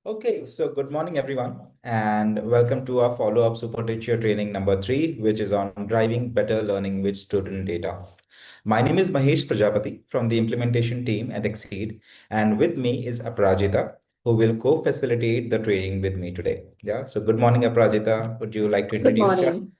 Okay, so good morning, everyone, and welcome to our follow-up Super Teacher training number 3, which is on driving better learning with student data. My name is Mahesh Prajapati from the implementation team at Exceed, and with me is Aparajita, who will co-facilitate the training with me today. Yeah, so good morning, Aparajita. Would you like to Good introduce yourself? morning.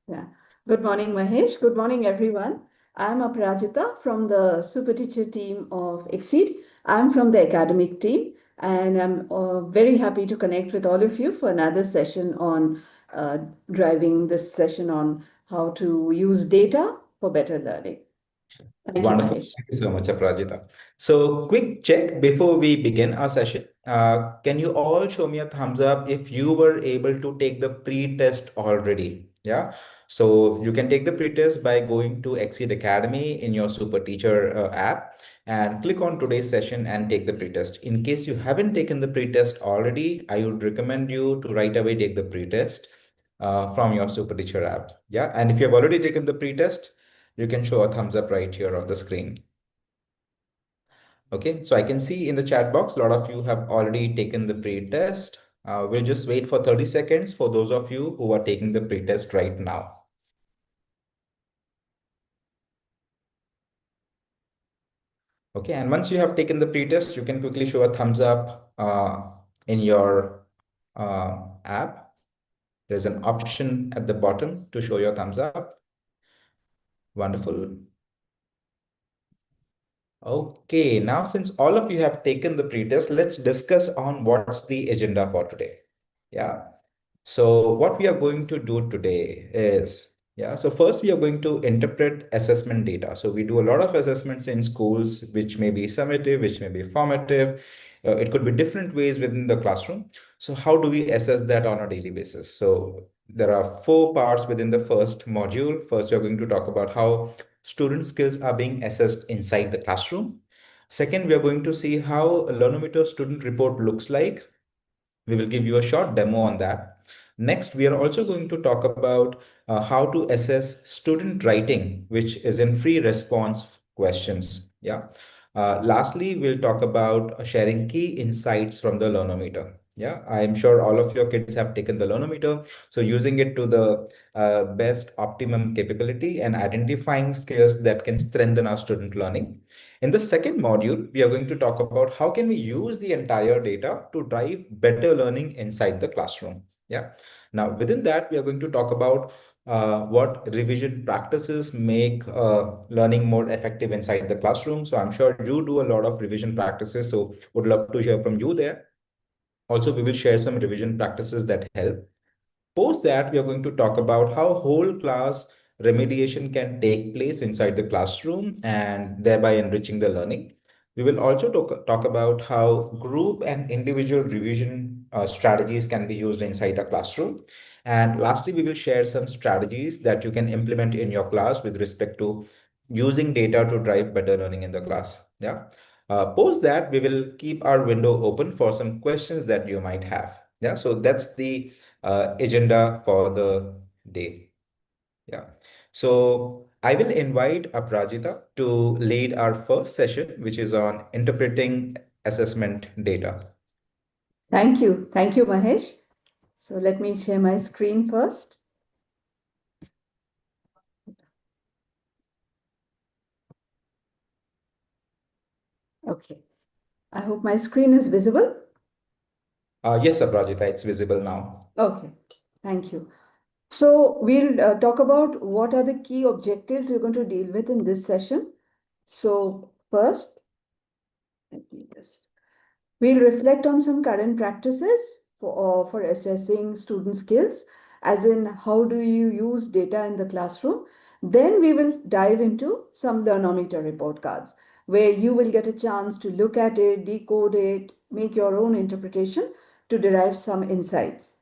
Yeah. Good morning, Mahesh. Good morning, everyone. I'm Aparajita from the Super Teacher team of Exceed. I'm from the academic team, and I'm very happy to connect with all of you for another session on uh, driving this session on how to use data for better learning. Thank you, Wonderful. Mahesh. Thank you so much, Aparajita. So, quick check before we begin our session. Can you all show me a thumbs up if you were able to take the pre-test already? Yeah. So, you can take the pre-test by going to Exceed Academy in your Super Teacher app and click on today's session and take the pre-test. In case you haven't taken the pre-test already, I would recommend you to right away take the pre-test from your Super Teacher app. Yeah. And if you have already taken the pre-test, you can show a thumbs up right here on the screen. Okay, so I can see in the chat box, a lot of you have already taken the pre-test. We'll just wait for 30 seconds for those of you who are taking the pre-test right now. Okay, and once you have taken the pre-test, you can quickly show a thumbs up in your app. There's an option at the bottom to show your thumbs up. Wonderful. Okay, now since all of you have taken the pre-test, let's discuss on what's the agenda for today. Yeah. So what we are going to do today is, so first we are going to interpret assessment data. So we do a lot of assessments in schools, which may be summative, which may be formative. It could be different ways within the classroom. So how do we assess that on a daily basis? So there are 4 parts within the first module. First, we are going to talk about how student skills are being assessed inside the classroom. Second, we are going to see how a Learnometer student report looks like. We will give you a short demo on that. Next, we are also going to talk about how to assess student writing, which is in free response questions. Yeah. Lastly, we'll talk about sharing key insights from the Learnometer. Yeah, I'm sure all of your kids have taken the Learnometer. So using it to the best optimum capability and identifying skills that can strengthen our student learning. In the second module, we are going to talk about how can we use the entire data to drive better learning inside the classroom. Yeah. Now, within that, we are going to talk about what revision practices make learning more effective inside the classroom. So I'm sure you do a lot of revision practices. So would love to hear from you there. Also, we will share some revision practices that help. Post that, we are going to talk about how whole class remediation can take place inside the classroom and thereby enriching the learning. We will also talk about how group and individual revision strategies can be used inside a classroom. And lastly, we will share some strategies that you can implement in your class with respect to using data to drive better learning in the class. Yeah. Post that, we will keep our window open for some questions that you might have. Yeah. So that's the agenda for the day. Yeah. So I will invite Aprajita to lead our first session, which is on interpreting assessment data. Thank you. Thank you, Mahesh. So let me share my screen first. Okay. I hope my screen is visible. Yes, Aprajita, it's visible now. Okay. Thank you. So we'll talk about what are the key objectives we're going to deal with in this session. So first, let me just, we'll reflect on some current practices for assessing student skills, as in how do you use data in the classroom. Then we will dive into some Learnometer report cards, where you will get a chance to look at it, decode it, make your own interpretation to derive some insights.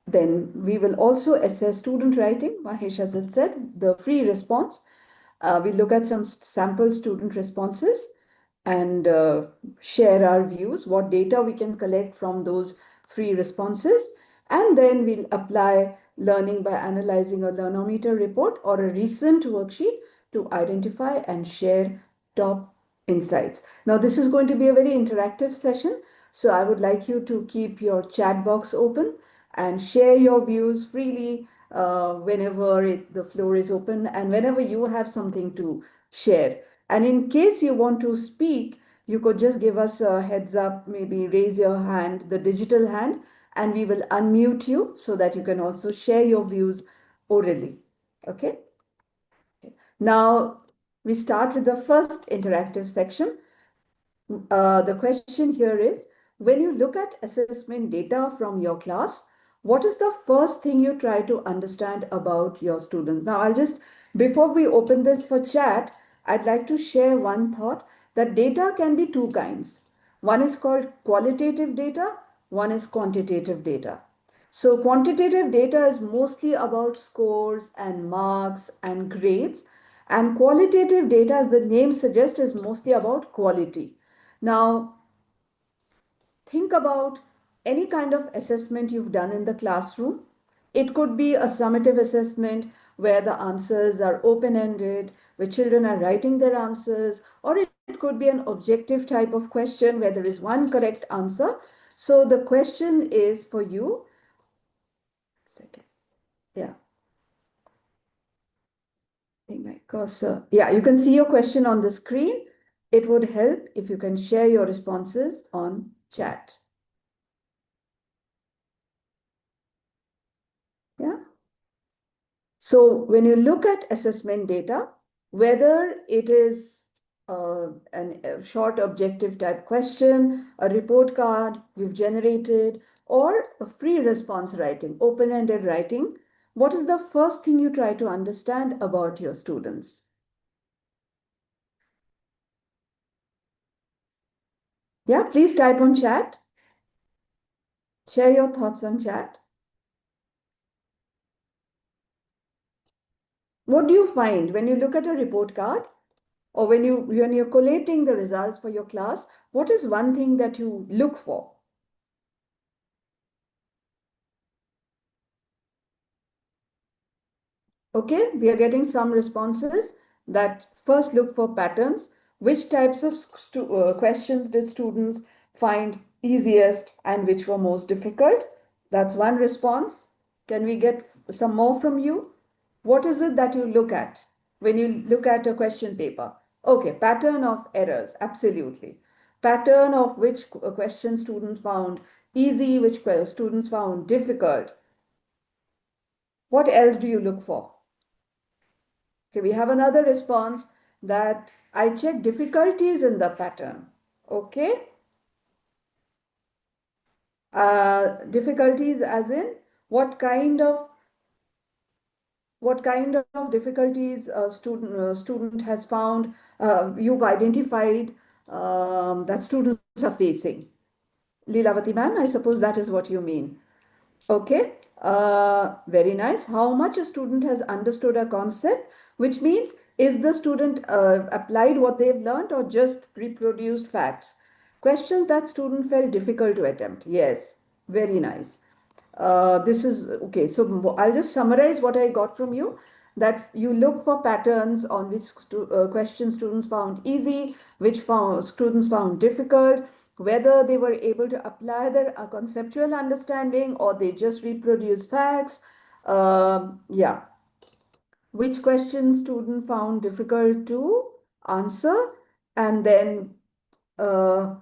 Then we will also assess student writing. Mahesh has said, the free response. We look at some sample student responses and share our views, what data we can collect from those free responses. And then we'll apply learning by analyzing a Learnometer report or a recent worksheet to identify and share top insights. Now, this is going to be a very interactive session. So I would like you to keep your chat box open and share your views freely whenever the floor is open and whenever you have something to share. And in case you want to speak, you could just give us a heads up, maybe raise your hand, the digital hand, and we will unmute you so that you can also share your views orally. Okay? Now, we start with the first interactive section. The question here is, when you look at assessment data from your class, what is the first thing you try to understand about your students? Now, before we open this for chat, I'd like to share one thought that data can be two kinds. One is called qualitative data, one is quantitative data. So quantitative data is mostly about scores and marks and grades, and qualitative data, as the name suggests, is mostly about quality. Now, think about any kind of assessment you've done in the classroom. It could be a summative assessment where the answers are open-ended, where children are writing their answers, or it could be an objective type of question where there is one correct answer. So the question is for you. Second. Yeah. My cursor. Yeah, you can see your question on the screen. It would help if you can share your responses on chat. Yeah. So when you look at assessment data, whether it is a short objective type question, a report card you've generated, or a free response writing, open-ended writing, what is the first thing you try to understand about your students? Yeah, please type on chat. Share your thoughts on chat. What do you find when you look at a report card or when you're collating the results for your class? What is one thing that you look for? Okay, we are getting some responses that first look for patterns. Which types of questions did students find easiest and which were most difficult? That's one response. Can we get some more from you? What is it that you look at when you look at a question paper? Okay, pattern of errors, absolutely. Pattern of which question students found easy, which students found difficult. What else do you look for? Okay, we have another response that I check difficulties in the pattern. Okay. Difficulties as in what kind of difficulties a student has found, you've identified that students are facing. Leelavati ma'am, I suppose that is what you mean. Okay, very nice. How much a student has understood a concept, which means is the student applied what they've learned or just reproduced facts? Questions that student felt difficult to attempt. Yes, very nice. This is okay. So I'll just summarize what I got from you. That you look for patterns on which questions students found easy, which students found difficult, whether they were able to apply their conceptual understanding or they just reproduce facts. Yeah, which questions student found difficult to answer, and then uh,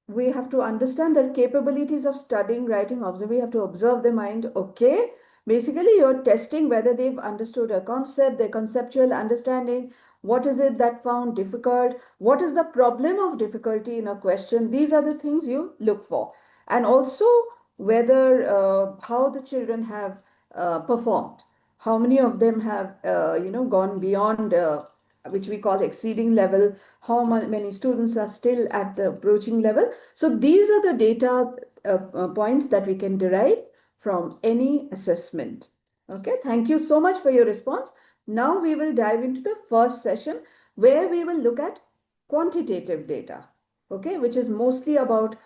we have to understand their capabilities of studying, writing, observe. We have to observe the mind. Okay. Basically, you're testing whether they've understood a concept, their conceptual understanding. What is it that found difficult? What is the problem of difficulty in a question? These are the things you look for. And also whether how the children have performed. How many of them have, gone beyond which we call exceeding level, how many students are still at the approaching level. So these are the data points that we can derive from any assessment. Okay, thank you so much for your response. Now we will dive into the first session where we will look at quantitative data, okay, which is mostly about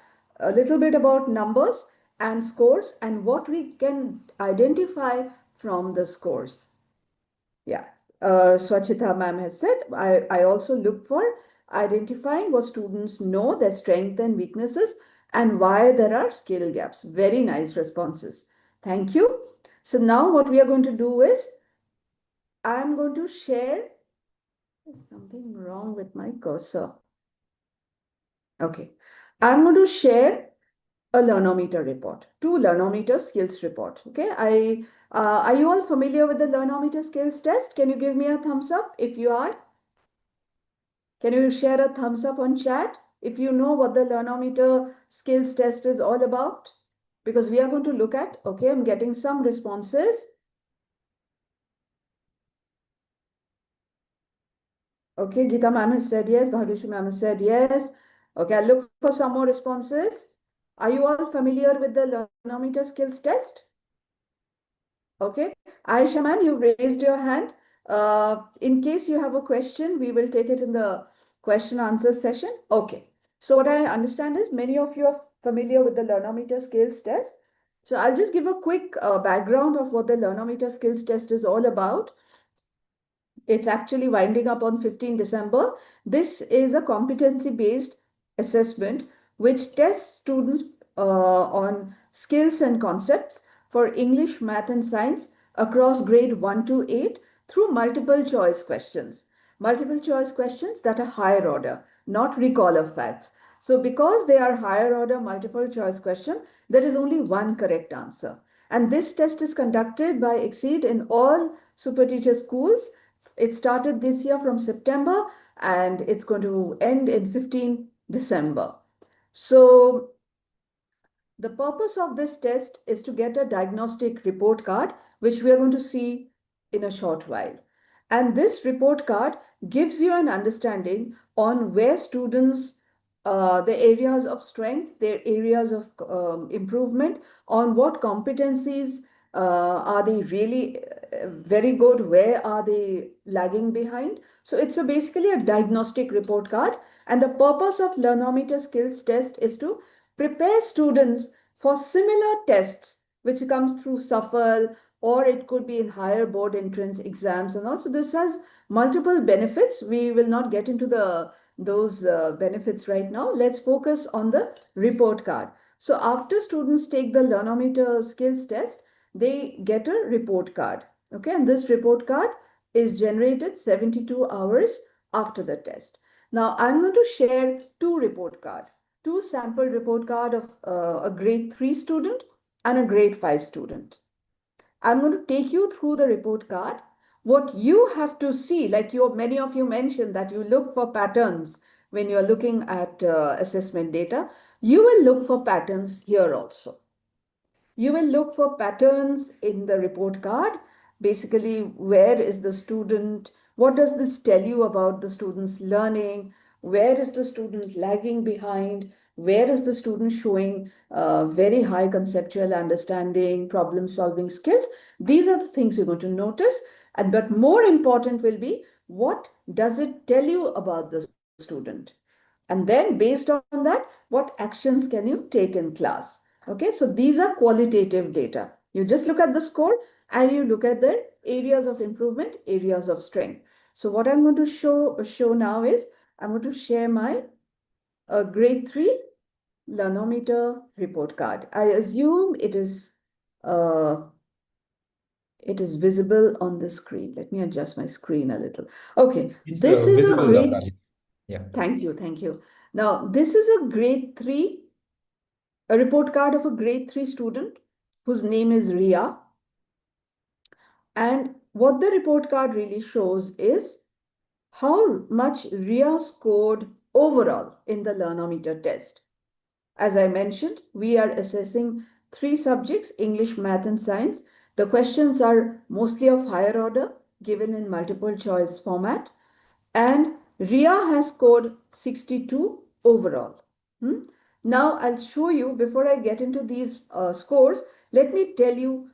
a little bit about numbers and scores and what we can identify from the scores. Yeah, Swachita ma'am has said, I also look for identifying what students know, their strengths and weaknesses, and why there are skill gaps. Very nice responses. Thank you. So now what we are going to do is, I'm going to share, there's something wrong with my cursor. Okay. I'm going to share a learnometer report, two learnometer skills report. Okay. Are you all familiar with the learnometer skills test? Can you give me a thumbs up if you are? Can you share a thumbs up on chat if you know what the learnometer skills test is all about? Because we are going to look at, okay, I'm getting some responses. Okay, Geeta ma'am has said yes, Bhadushi ma'am has said yes. Okay, I'll look for some more responses. Are you all familiar with the learnometer skills test? Okay, Aisha ma'am, you've raised your hand. In case you have a question, we will take it in the question answer session. Okay, so what I understand is many of you are familiar with the learnometer skills test. So I'll just give a quick background of what the learnometer skills test is all about. It's actually winding up on 15 December. This is a competency-based assessment which tests students on skills and concepts for English, math, and science across grade 1 to 8 through multiple choice questions. Multiple choice questions that are higher order, not recall of facts. So because they are higher order multiple choice question, there is only one correct answer. And this test is conducted by Exceed in all super teacher schools. It started this year from September and it's going to end in 15 December. So the purpose of this test is to get a diagnostic report card, which we are going to see in a short while. And this report card gives you an understanding on where students, the areas of strength, their areas of improvement, on what competencies are they really very good, where are they lagging behind. So it's basically a diagnostic report card. And the purpose of Learnometer Skills Test is to prepare students for similar tests which comes through SUFFLE, or it could be in higher board entrance exams. And also this has multiple benefits. We will not get into those benefits right now. Let's focus on the report card. So after students take the Learnometer skills test, they get a report card. Okay, and this report card is generated 72 hours after the test. Now I'm going to share two report cards, two sample report card of a grade 3 student and a grade 5 student. I'm going to take you through the report card. What you have to see, like many of you mentioned that you look for patterns when you're looking at assessment data, you will look for patterns here also. You will look for patterns in the report card. Basically, where is the student? What does this tell you about the student's learning? Where is the student lagging behind? Where is the student showing very high conceptual understanding, problem solving skills? These are the things you're going to notice. But more important will be, what does it tell you about the student? And then based on that, what actions can you take in class? Okay, so these are qualitative data. You just look at the score and you look at the areas of improvement, areas of strength. So what I'm going to show now is, I'm going to share my grade 3 Learnometer report card. I assume uh, it is visible on the screen. Let me adjust my screen a little. Okay, It's this is a visible, Dr. grade, Ali. Yeah. thank you, thank you. Now, this is a grade 3, a report card of a grade 3 student whose name is Ria. And what the report card really shows is how much Ria scored overall in the Learnometer test. As I mentioned, we are assessing 3 subjects, English, math, and science. The questions are mostly of higher order, given in multiple choice format. And Ria has scored 62 overall. Now I'll show you, before I get into these scores, let me tell you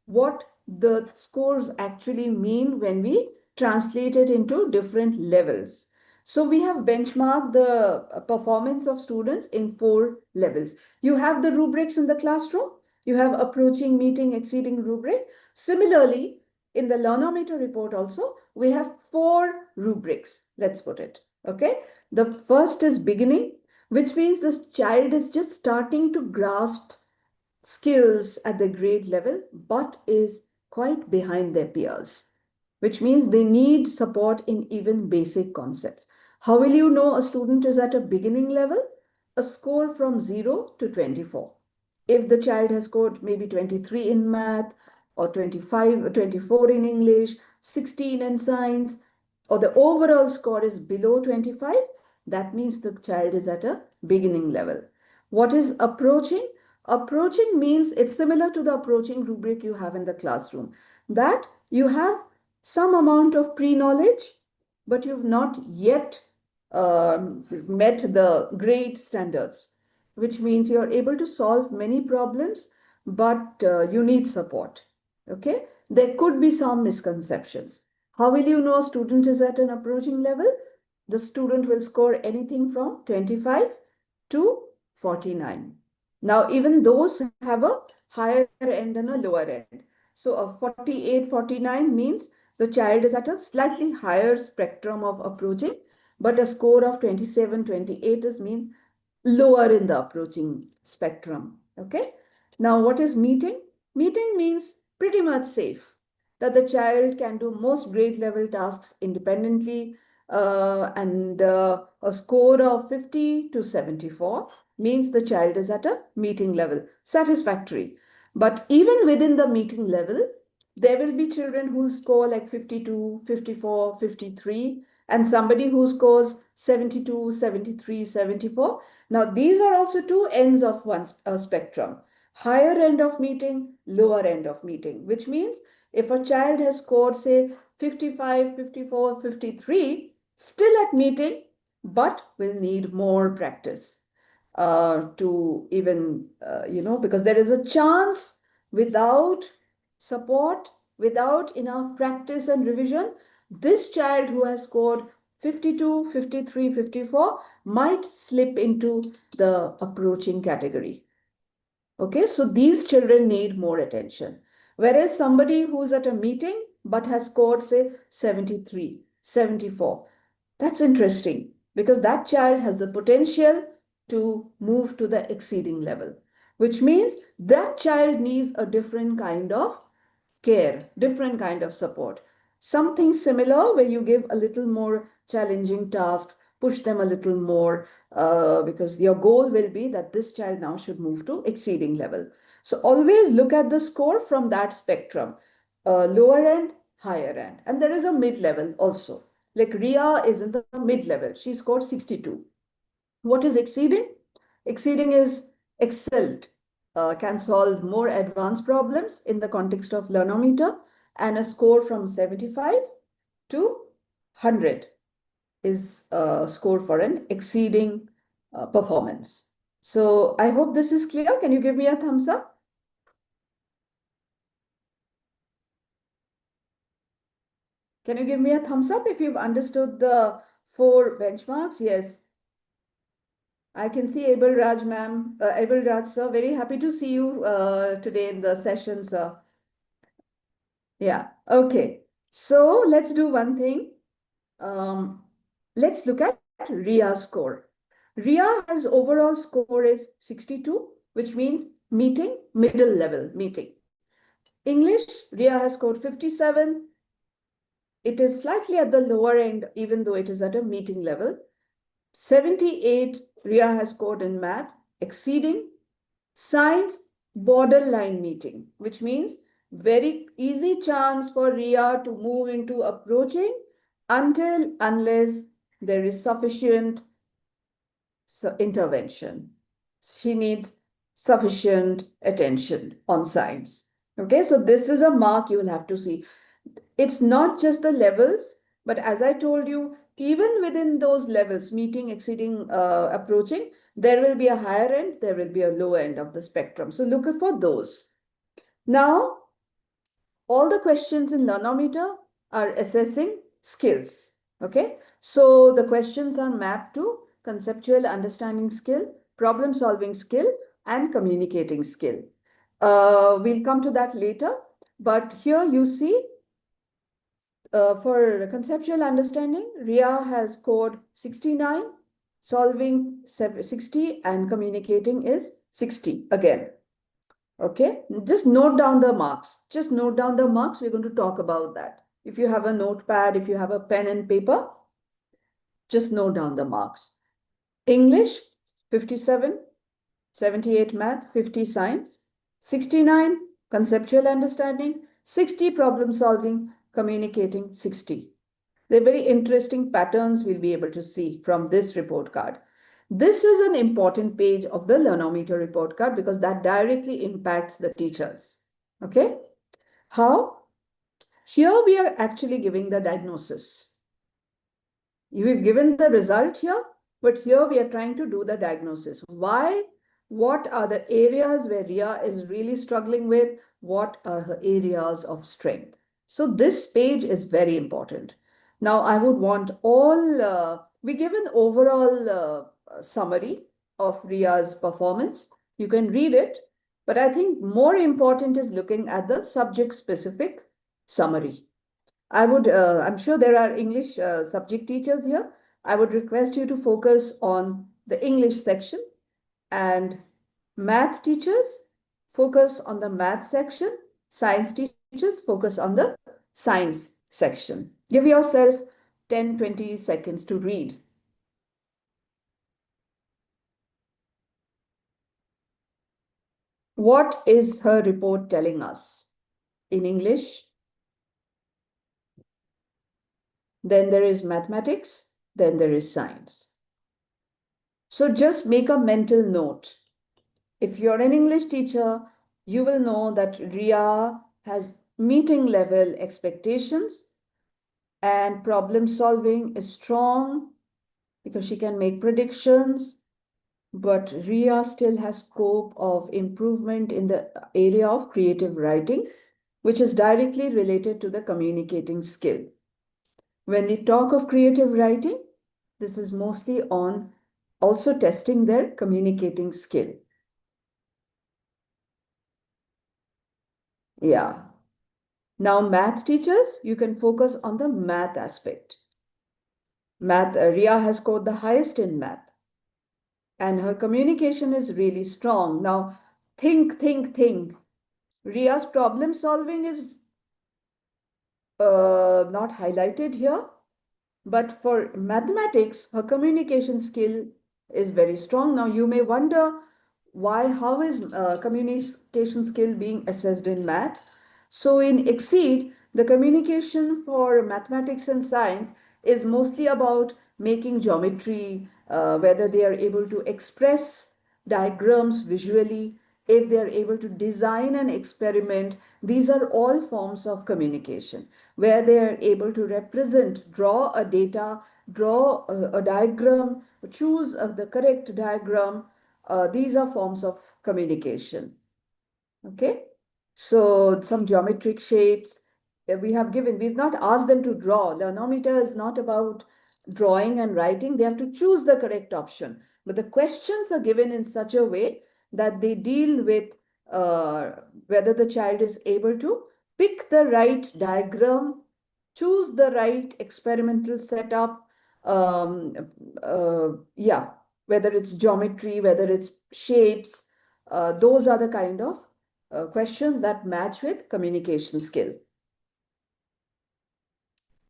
what the scores actually mean when we translate it into different levels. So we have benchmarked the performance of students in 4 levels. You have the rubrics in the classroom. You have approaching, meeting, exceeding rubric. Similarly, in the Learnometer report also, we have 4 rubrics, let's put it. Okay. The first is beginning, which means this child is just starting to grasp skills at the grade level, but is quite behind their peers, which means they need support in even basic concepts. How will you know a student is at a beginning level? A score from 0 to 24. If the child has scored maybe 23 in math, or 25, 24 in English, 16 in science, or the overall score is below 25, that means the child is at a beginning level. What is approaching? Approaching means it's similar to the approaching rubric you have in the classroom, that you have some amount of pre-knowledge, but you've not yet met the grade standards, which means you're able to solve many problems, but you need support. Okay? There could be some misconceptions. How will you know a student is at an approaching level? The student will score anything from 25 to 49. Now, even those have a higher end and a lower end. So a 48, 49 means the child is at a slightly higher spectrum of approaching, but a score of 27, 28 is mean lower in the approaching spectrum. Okay. Now, what is meeting? Meeting means pretty much safe, that the child can do most grade level tasks independently, and a score of 50 to 74 means the child is at a meeting level, satisfactory. But even within the meeting level, there will be children who score like 52, 54, 53, and somebody who scores 72, 73, 74. Now, these are also two ends of one spectrum. Higher end of meeting, lower end of meeting, which means if a child has scored, say, 55, 54, 53, still at meeting, but will need more practice to even, because there is a chance without support, without enough practice and revision, this child who has scored 52, 53, 54 might slip into the approaching category. Okay, so these children need more attention. Whereas somebody who's at a meeting but has scored, say, 73, 74, that's interesting because that child has the potential to move to the exceeding level, which means that child needs a different kind of care, different kind of support. Something similar where you give a little more challenging tasks, push them a little more, because your goal will be that this child now should move to exceeding level. So always look at the score from that spectrum, lower end, higher end. And there is a mid level also. Like Ria is in the mid level. She scored 62. What is exceeding? Exceeding is excelled, can solve more advanced problems in the context of learnometer, and a score from 75 to 100 is a score for an exceeding performance. So I hope this is clear. Can you give me a thumbs up? Can you give me a thumbs up if you've understood the four benchmarks? Yes. I can see Abel Raj ma'am, Abel Raj sir, very happy to see you today in the session, sir. Yeah, okay. So let's do one thing. Um, let's look at Ria score. Ria has overall score is 62, which means meeting, middle level meeting. English, Ria has scored 57. It is slightly at the lower end, even though it is at a meeting level. 78, Ria has scored in math, exceeding. Science, borderline meeting, which means very easy chance for Ria to move into approaching unless there is sufficient intervention. She needs sufficient attention on science. Okay, so this is a mark you will have to see. It's not just the levels, but as I told you, even within those levels, meeting, exceeding, approaching, there will be a higher end, there will be a lower end of the spectrum. So look for those. Now, all the questions in Learnometer are assessing skills. Okay, so the questions are mapped to conceptual understanding skill, problem solving skill, and communicating skill. We'll come to that later, but here you see for conceptual understanding, Ria has scored 69, solving 60, and communicating is 60 again. Okay, just note down the marks. Just note down the marks. We're going to talk about that. If you have a notepad, if you have a pen and paper, just note down the marks. English, 57, 78 math, 50 science, 69 conceptual understanding, 60 problem solving, communicating 60. They're very interesting patterns we'll be able to see from this report card. This is an important page of the Learnometer report card because that directly impacts the teachers. Okay? How? Here we are actually giving the diagnosis. We've given the result here, but here we are trying to do the diagnosis. Why? What are the areas where Ria is really struggling with? What are her areas of strength? So this page is very important. Now I would want we give an overall summary of Ria's performance. You can read it, but I think more important is looking at the subject specific summary. I'm sure there are English subject teachers here. I would request you to focus on the English section, and math teachers focus on the math section. Science teachers focus on the science section. Give yourself 10-20 seconds to read. What is her report telling us? In English, then there is mathematics, then there is science. So just make a mental note. If you're an English teacher, you will know that Ria has meeting level expectations and problem solving is strong because she can make predictions. But Ria still has scope of improvement in the area of creative writing, which is directly related to the communicating skill. When we talk of creative writing, this is mostly on also testing their communicating skill. Yeah. Now, math teachers, you can focus on the math aspect. Ria has scored the highest in math, and her communication is really strong. Now, think. Ria's problem solving is not highlighted here, but for mathematics, her communication skill is very strong. Now, you may wonder how is communication skill being assessed in math? So in Exceed, the communication for mathematics and science is mostly about making geometry, whether they are able to express diagrams visually, if they are able to design an experiment. These are all forms of communication where they are able to represent, draw a data, draw a diagram, choose the correct diagram. These are forms of communication. Okay. So some geometric shapes we've not asked them to draw. The Learnometer is not about drawing and writing. They have to choose the correct option. But the questions are given in such a way that they deal with whether the child is able to pick the right diagram, choose the right experimental setup. Yeah, whether it's geometry, whether it's shapes, those are the kind of questions that match with communication skill.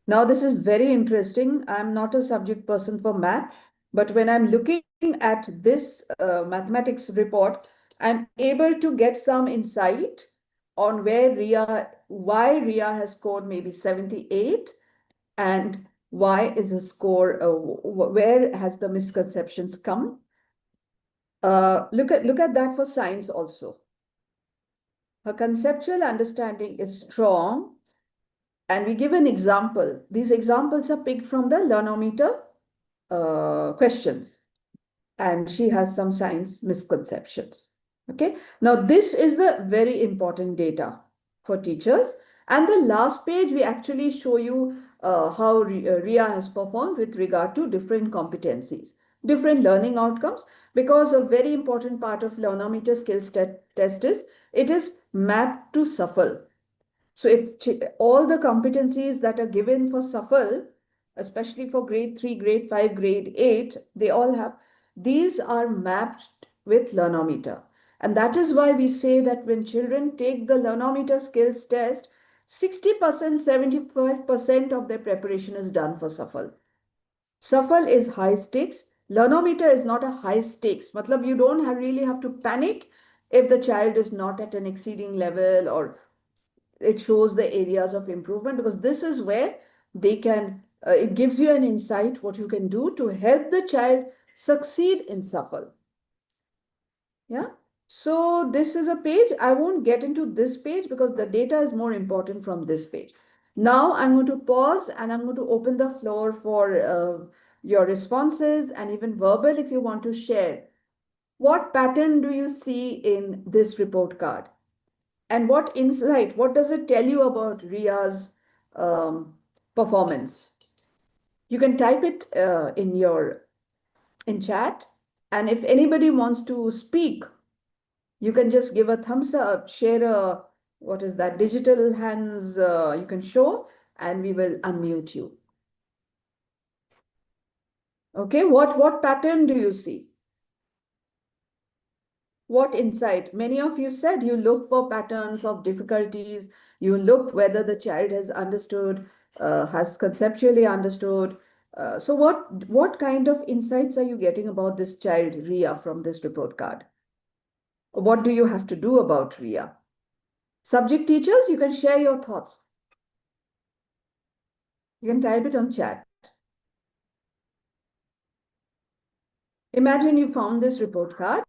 Now, this is very interesting. I'm not a subject person for math, but when I'm looking at this mathematics report, I'm able to get some insight on why Ria has scored maybe 78 and why is a score, where has the misconceptions come? Look at that for science also. Her conceptual understanding is strong, and we give an example. These examples are picked from the Learnometer questions, and she has some science misconceptions. Okay, now this is the very important data for teachers. And the last page, we actually show you how Ria has performed with regard to different competencies, different learning outcomes, because a very important part of Learnometer skills test is it is mapped to shuffle. So if all the competencies that are given for SAFL, especially for grade 3, grade 5, grade 8, they all have, these are mapped with learnometer. And that is why we say that when children take the learnometer skills test, 60%, 75% of their preparation is done for SAFL. SAFL is high stakes. Learnometer is not a high stakes. Matlab, you don't really have to panic if the child is not at an exceeding level or it shows the areas of improvement, because this is where they can, it gives you an insight what you can do to help the child succeed in SAFL. Yeah. So this is a page. I won't get into this page because the data is more important from this page. Now I'm going to pause and I'm going to open the floor for your responses and even verbal if you want to share. What pattern do you see in this report card? And what insight, what does it tell you about Ria's um, performance? You can type it in chat. And if anybody wants to speak, you can just give a thumbs up, share a, what is that, digital hands you can show, and we will unmute you. Okay, what pattern do you see? What insight? Many of you said you look for patterns of difficulties, you look whether the child has understood, has conceptually understood. So what kind of insights are you getting about this child, Ria, from this report card? What do you have to do about Ria? Subject teachers, you can share your thoughts. You can type it on chat. Imagine you found this report card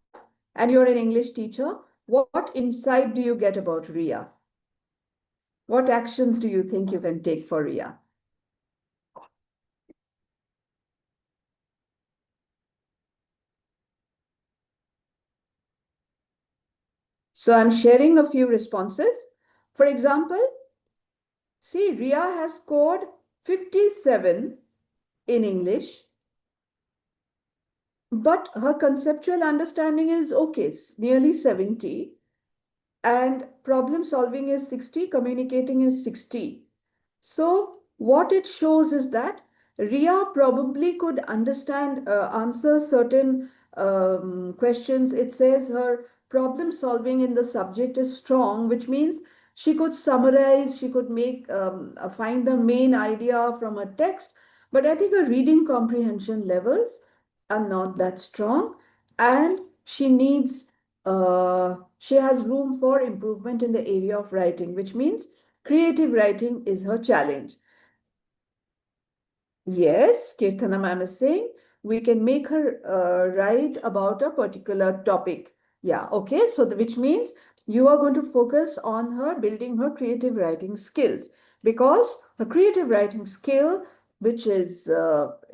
and you're an English teacher. What insight do you get about Ria? What actions do you think you can take for Ria? So I'm sharing a few responses. For example, see, Ria has scored 57 in English, but her conceptual understanding is okay, nearly 70. And problem solving is 60, communicating is 60. So what it shows is that Ria probably could understand, answer certain questions. It says her problem solving in the subject is strong, which means she could summarize, she could make, find the main idea from a text. But I think her reading comprehension levels are not that strong, and she has room for improvement in the area of writing, which means creative writing is her challenge. Yes, Kirtana ma'am is saying we can make her write about a particular topic. Yeah, okay. So, which means you are going to focus on her building her creative writing skills, because her creative writing skill, which is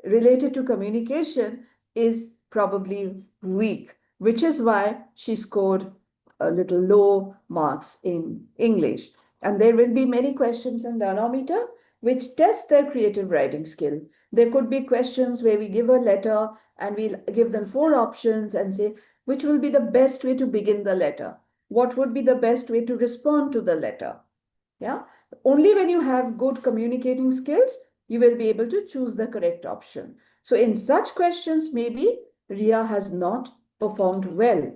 related to communication, is probably weak, which is why she scored a little low marks in English. And there will be many questions in Danometer which test their creative writing skill. There could be questions where we give a letter and we'll give them 4 options and say, which will be the best way to begin the letter? What would be the best way to respond to the letter? Yeah. Only when you have good communicating skills, you will be able to choose the correct option. So in such questions, maybe Ria has not performed well.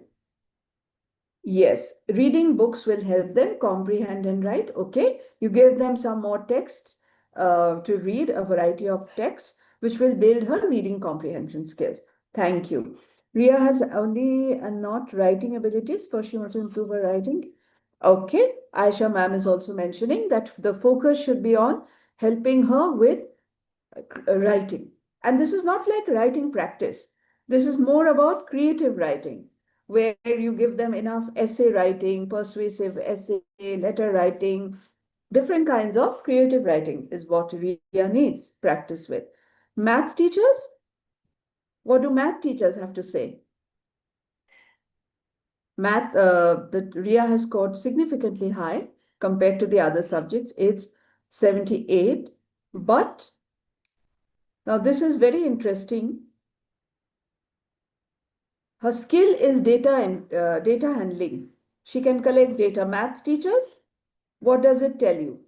Yes, reading books will help them comprehend and write. Okay, you give them some more texts to read, a variety of texts, which will build her reading comprehension skills. Thank you. Ria has only not writing abilities. First, she wants to improve her writing. Okay, Aisha ma'am is also mentioning that the focus should be on helping her with writing. And this is not like writing practice. This is more about creative writing, where you give them enough essay writing, persuasive essay, letter writing, different kinds of creative writing is what Ria needs practice with. Math teachers, what do math teachers have to say? Math, the Ria has scored significantly high compared to the other subjects. It's 78. But now this is very interesting. Her skill is data and data handling. She can collect data. Math teachers, What does it tell you?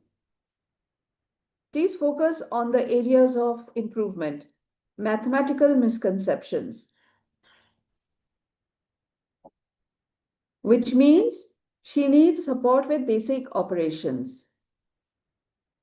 Please focus on the areas of improvement. Mathematical misconceptions, which means she needs support with basic operations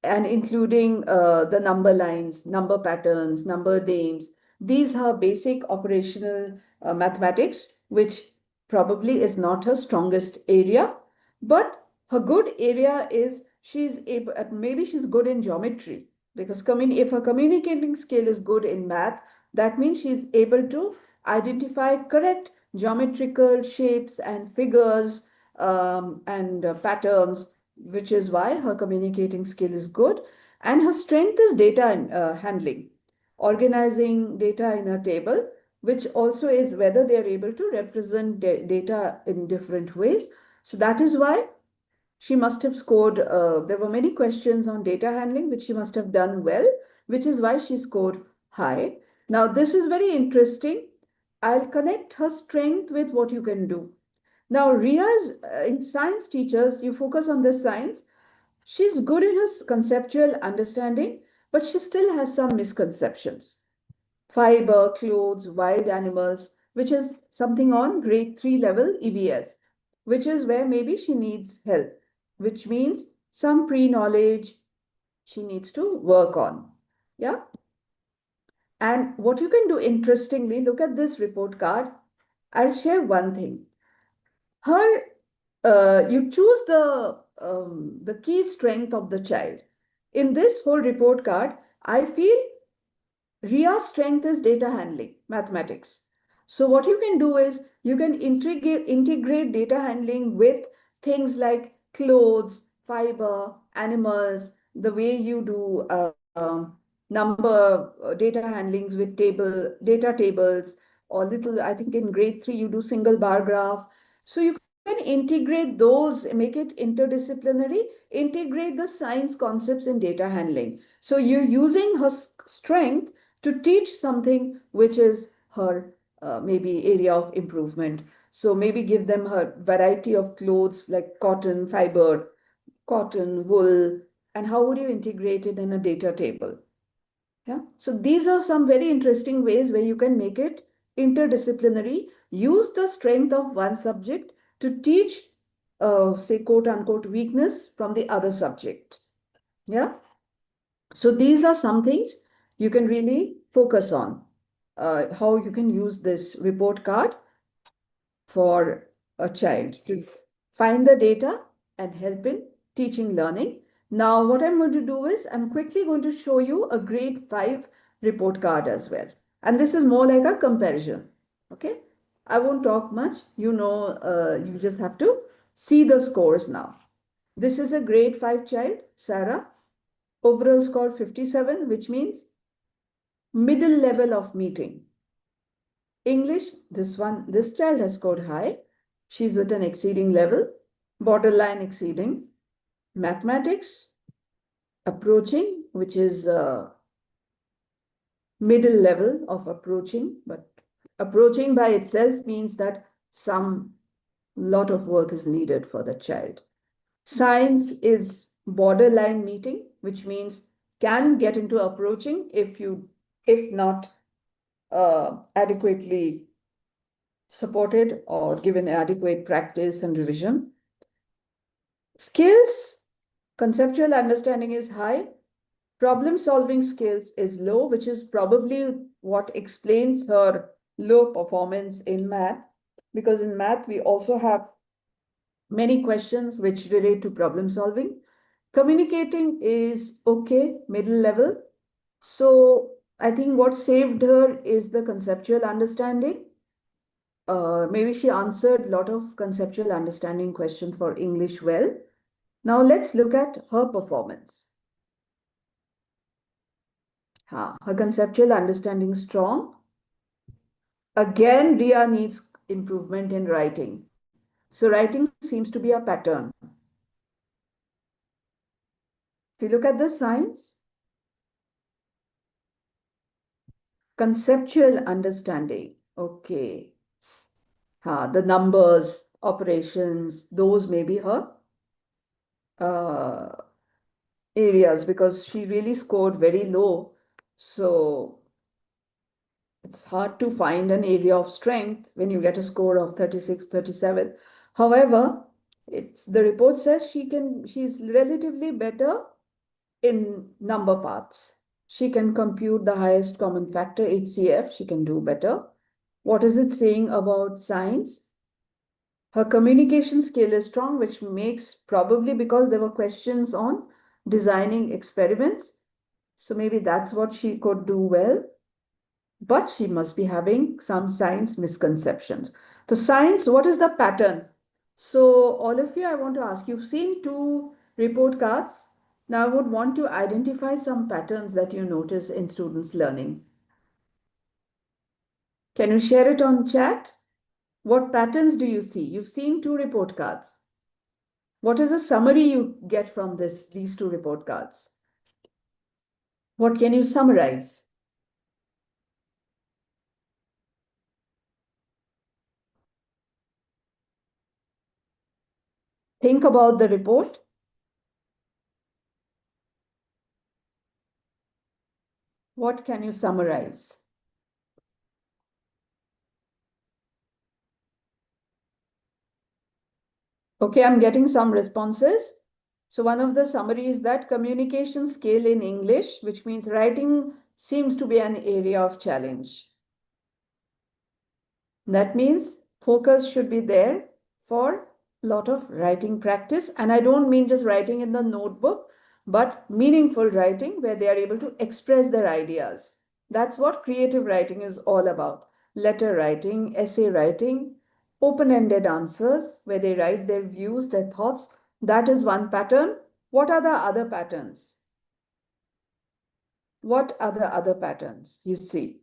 and including the number lines, number patterns, number names. These are basic operational mathematics, which probably is not her strongest area, but her good area is she's able, maybe she's good in geometry because if her communicating skill is good in math, that means she's able to identify correct geometrical shapes and figures and patterns, which is why her communicating skill is good. And her strength is data handling, organizing data in a table, which also is whether they are able to represent data in different ways. So that is why she must have scored, there were many questions on data handling, which she must have done well, which is why she scored high. Now, this is very interesting. I'll connect her strength with what you can do. Now, Ria's in science teachers, you focus on the science. She's good in her conceptual understanding, but she still has some misconceptions. Fiber, clothes, wild animals, which is something on grade 3 level EVS, which is where maybe she needs help, which means some pre knowledge she needs to work on. Yeah. And what you can do, interestingly, look at this report card. I'll share one thing. Her You choose the key strength of the child. In this whole report card, I feel Ria's strength is data handling, mathematics. So what you can do is you can integrate data handling with things like clothes, fiber, animals, the way you do number data handlings with data tables, or little, I think in grade 3 you do single bar graph. So you can integrate those, make it interdisciplinary, integrate the science concepts in data handling. So you're using her strength to teach something which is her maybe area of improvement. So maybe give them her variety of clothes like cotton, fiber, cotton, wool, and how would you integrate it in a data table? Yeah. So these are some very interesting ways where you can make it interdisciplinary. Use the strength of one subject to teach, say, quote unquote, weakness from the other subject. Yeah. So these are some things you can really focus on. How you can use this report card for a child to find the data and help in teaching learning. Now, what I'm going to do is I'm quickly going to show you a grade 5 report card as well. And this is more like a comparison. Okay. I won't talk much. You just have to see the scores now. This is a grade 5 child, Sarah. Overall score 57, which means middle level of meeting. English, this child has scored high. She's at an exceeding level, borderline exceeding. Mathematics, approaching, which is middle level of approaching, but approaching by itself means that some lot of work is needed for the child. Science is borderline meeting, which means can get into approaching if not adequately supported or given adequate practice and revision. Skills, conceptual understanding is high. Problem solving skills is low, which is probably what explains her low performance in math. Because in math, we also have many questions which relate to problem solving. Communicating is okay, middle level. So I think what saved her is the conceptual understanding. Maybe she answered a lot of conceptual understanding questions for English well. Now let's look at her performance. Her conceptual understanding strong. Again, Ria needs improvement in writing. So writing seems to be a pattern. If you look at the science, conceptual understanding. Okay. The numbers, operations, those may be her uh, areas because she really scored very low. So it's hard to find an area of strength when you get a score of 36, 37. However, the report says she's relatively better in number paths. She can compute the highest common factor, HCF, she can do better. What is it saying about science? Her communication skill is strong, which makes probably because there were questions on designing experiments. So maybe that's what she could do well, but she must be having some science misconceptions. The science, what is the pattern? So, all of you, I want to ask, you've seen two report cards. Now, I would want to identify some patterns that you notice in students' learning. Can you share it on chat? What patterns do you see? You've seen two report cards. What is the summary you get from these two report cards? What can you summarize? Think about the report. What can you summarize? Okay, I'm getting some responses. So one of the summaries that communication skill in English, which means writing, seems to be an area of challenge. That means focus should be there for a lot of writing practice. And I don't mean just writing in the notebook, but meaningful writing where they are able to express their ideas. That's what creative writing is all about. Letter writing, essay writing, open-ended answers where they write their views, their thoughts. That is one pattern. What are the other patterns? What are the other patterns you see?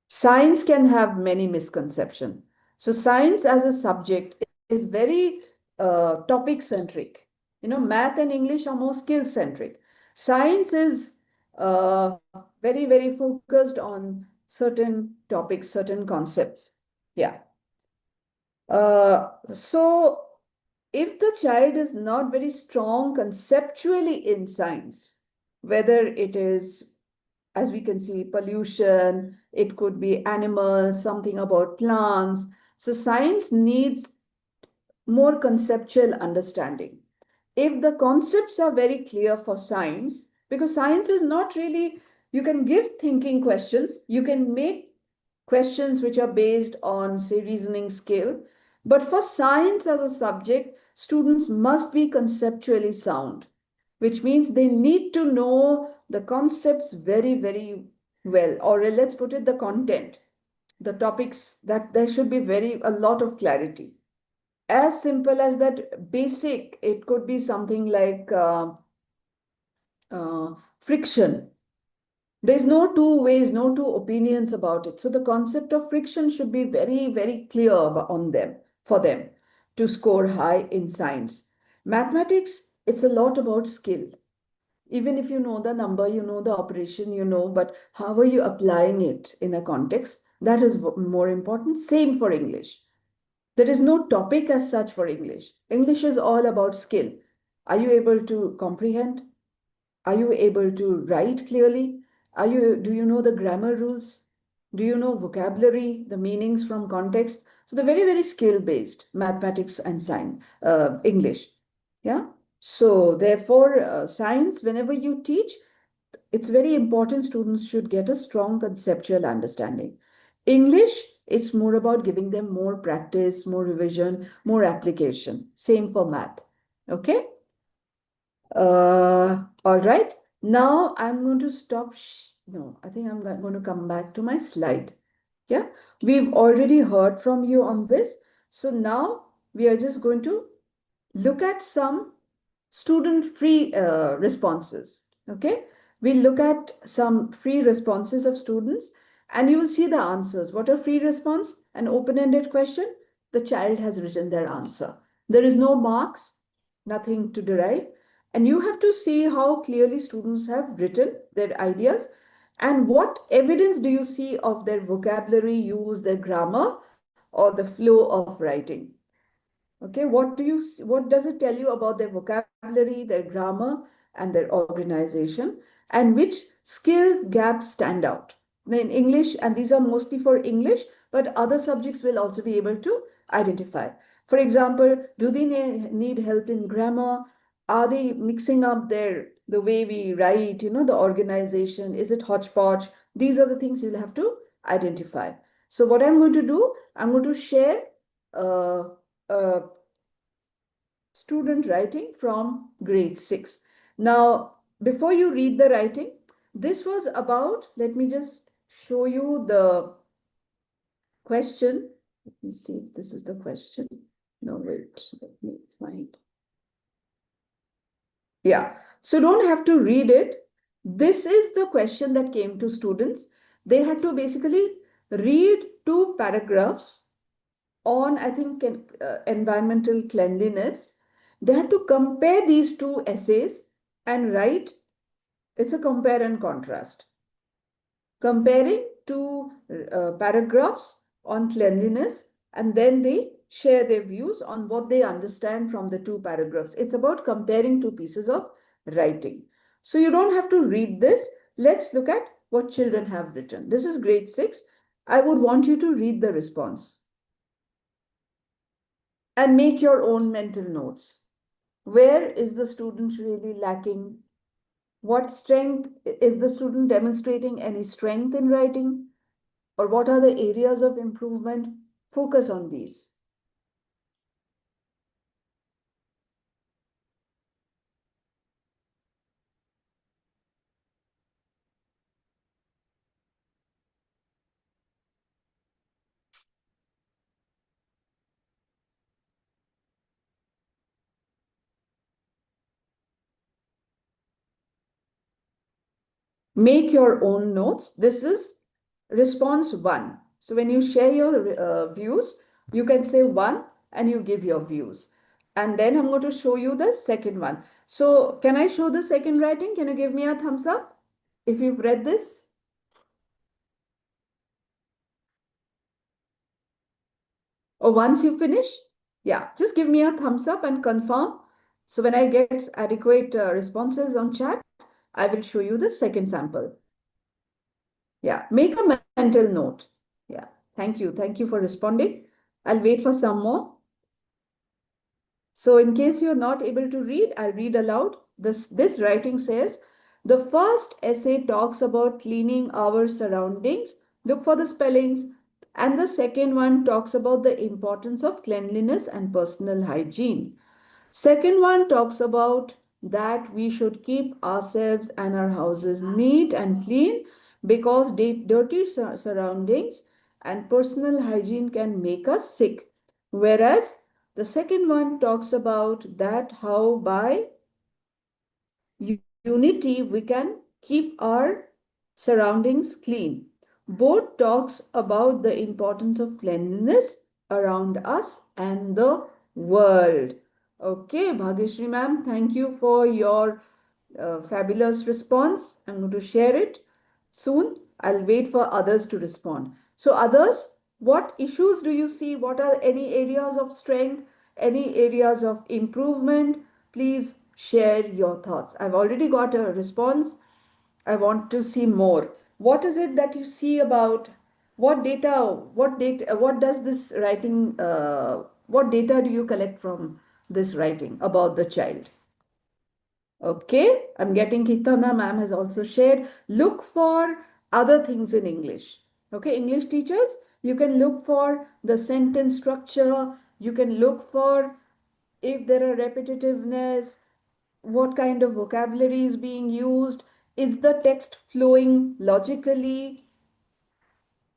Science can have many misconceptions. So science as a subject is very topic centric. Math and English are more skill centric. Science is uh, very, very focused on certain topics, certain concepts. Yeah. So if the child is not very strong conceptually in science, whether it is, as we can see, pollution, it could be animals, something about plants. So science needs more conceptual understanding. If the concepts are very clear for science, because science is not really, you can give thinking questions, you can make questions which are based on, say, reasoning skill. But for science as a subject, students must be conceptually sound, which means they need to know the concepts very, very well, or let's put it the content, the topics, that there should be a lot of clarity. As simple as that basic, it could be something like friction. There's no two ways, no two opinions about it. So the concept of friction should be very, very clear on them, for them to score high in science. Mathematics, it's a lot about skill. Even if you know the number, you know the operation, but how are you applying it in a context? That is more important. Same for English. There is no topic as such for English. English is all about skill. Are you able to comprehend? Are you able to write clearly? Do you know the grammar rules? Do you know vocabulary, the meanings from context? So they're very, very skill based, mathematics and science, English. Yeah. So therefore, science, whenever you teach, it's very important students should get a strong conceptual understanding. English, it's more about giving them more practice, more revision, more application. Same for math. Okay. All right. Now I'm going to stop. No, I think I'm going to come back to my slide. Yeah, we've already heard from you on this. So now we are just going to look at some student-free responses. Okay, we'll look at some free responses of students and you will see the answers. What a free response? An open-ended question. The child has written their answer. There is no marks, nothing to derive. And you have to see how clearly students have written their ideas. And what evidence do you see of their vocabulary use, their grammar, or the flow of writing? Okay, what does it tell you about their vocabulary, their grammar, and their organization, and which skill gaps stand out? In English, and these are mostly for English, but other subjects will also be able to identify. For example, do they need help in grammar? Are they mixing up the way we write, the organization? Is it hodgepodge? These are the things you'll have to identify. So what I'm going to do, I'm going to share uh, uh, student writing from grade 6. Now, before you read the writing, this was about, let me just show you the question. Let me see if this is the question. No, wait, let me find. Yeah, so don't have to read it. This is the question that came to students. They had to basically read two paragraphs on, I think, environmental cleanliness. They had to compare these two essays and write, it's a compare and contrast, comparing two paragraphs on cleanliness, and then they share their views on what they understand from the two paragraphs. It's about comparing two pieces of writing. So you don't have to read this. Let's look at what children have written. This is grade 6. I would want you to read the response and make your own mental notes. Where is the student really lacking? What strength is the student demonstrating? Any strength in writing? Or what are the areas of improvement? Focus on these. Make your own notes. This is response 1. So when you share your views, you can say 1 and you give your views. And then I'm going to show you the second one. So can I show the second writing? Can you give me a thumbs up if you've read this? Or once you finish, yeah, just give me a thumbs up and confirm. So when I get adequate responses on chat, I will show you the second sample. Yeah, make a mental note. Yeah, thank you. Thank you for responding. I'll wait for some more. So in case you're not able to read, I'll read aloud. This writing says, the first essay talks about cleaning our surroundings. Look for the spellings. And the second one talks about the importance of cleanliness and personal hygiene. Second one talks about that we should keep ourselves and our houses neat and clean because dirty surroundings and personal hygiene can make us sick. Whereas the second one talks about that how by unity we can keep our surroundings clean. Both talks about the importance of cleanliness around us and the world. Okay, Bhagyashree ma'am, thank you for your fabulous response. I'm going to share it soon. I'll wait for others to respond. So others, what issues do you see? What are any areas of strength, any areas of improvement? Please share your thoughts. I've already got a response. I want to see more. What is it that you see about what does this writing, what data do you collect from this writing about the child? Okay, I'm getting Kitana ma'am has also shared. Look for other things in English. Okay, English teachers, you can look for the sentence structure. You can look for if there are repetitiveness, what kind of vocabulary is being used, is the text flowing logically,